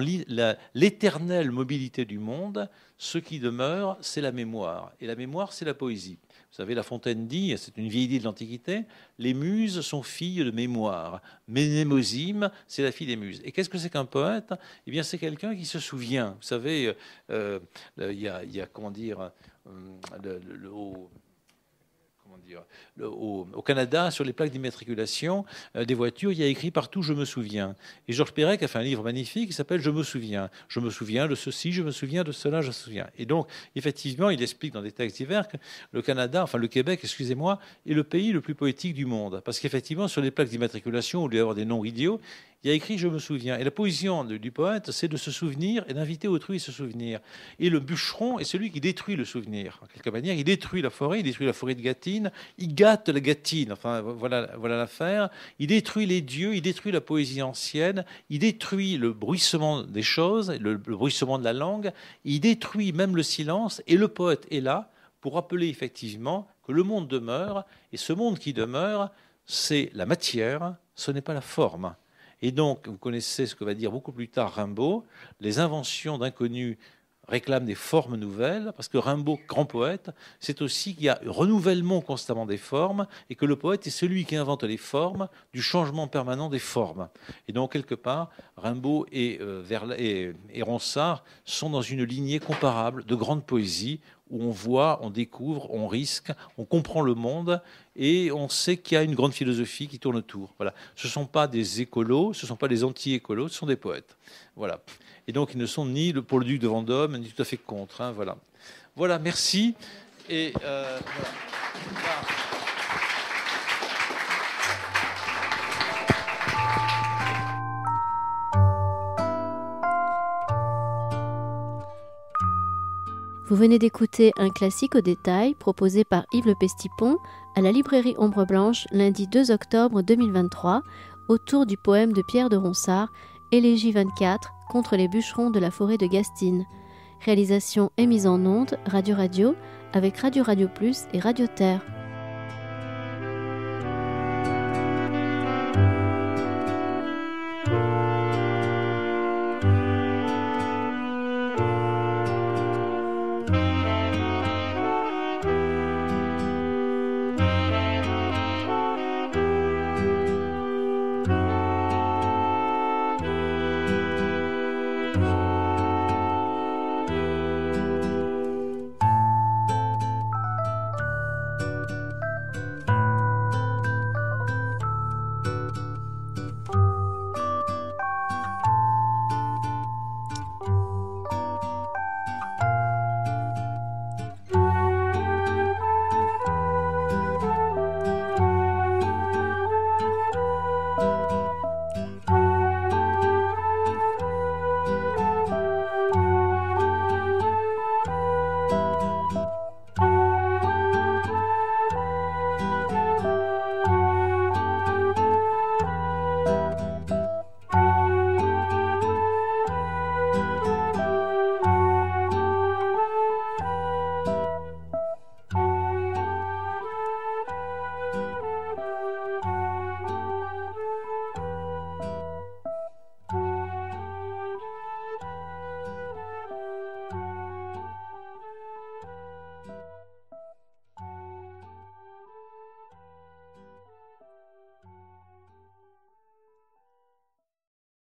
l'éternelle mobilité du monde, ce qui demeure, c'est la mémoire. Et la mémoire, c'est la poésie. Vous savez, La Fontaine dit, c'est une vieille idée de l'Antiquité, les muses sont filles de mémoire. Mnémosine, c'est la fille des muses. Et qu'est-ce que c'est qu'un poète? Eh bien, c'est quelqu'un qui se souvient. Vous savez, il y a comment dire, au Canada, sur les plaques d'immatriculation des voitures, il y a écrit partout « Je me souviens ». Et Georges Perec a fait un livre magnifique qui s'appelle « Je me souviens ». Je me souviens de ceci, je me souviens de cela, je me souviens. Et donc, effectivement, il explique dans des textes divers que le Québec, excusez-moi, est le pays le plus poétique du monde. Parce qu'effectivement, sur les plaques d'immatriculation, où il y a avoir des noms idiots, il y a écrit « Je me souviens ». Et la position du poète, c'est de se souvenir et d'inviter autrui à se souvenir. Et le bûcheron est celui qui détruit le souvenir. En quelque manière, il détruit la forêt de Gâtine, il gâte la Gâtine, enfin voilà l'affaire. Il détruit les dieux, il détruit la poésie ancienne, il détruit le bruissement des choses, le bruissement de la langue, il détruit même le silence. Et le poète est là pour rappeler effectivement que le monde demeure, et ce monde qui demeure, c'est la matière, ce n'est pas la forme. Et donc, vous connaissez ce que va dire beaucoup plus tard Rimbaud, les inventions d'inconnus réclament des formes nouvelles, parce que Rimbaud, grand poète, c'est aussi qu'il y a renouvellement constamment des formes, et que le poète est celui qui invente les formes du changement permanent des formes. Et donc, quelque part, Rimbaud et Ronsard sont dans une lignée comparable de grande poésie, où on voit, on découvre, on risque, on comprend le monde, et on sait qu'il y a une grande philosophie qui tourne autour. Voilà. Ce ne sont pas des écolos, ce ne sont pas des anti-écolos, ce sont des poètes. Voilà. Et donc, ils ne sont ni pour le duc de Vendôme, ni tout à fait contre. Hein, voilà. Voilà, merci. Et voilà. Vous venez d'écouter un classique au détail proposé par Yves Le Pestipon à la librairie Ombre Blanche lundi 2 octobre 2023 autour du poème de Pierre de Ronsard, Élégie 24 contre les bûcherons de la forêt de Gastine. Réalisation et mise en onde Radio avec Radio Plus et Radio Terre.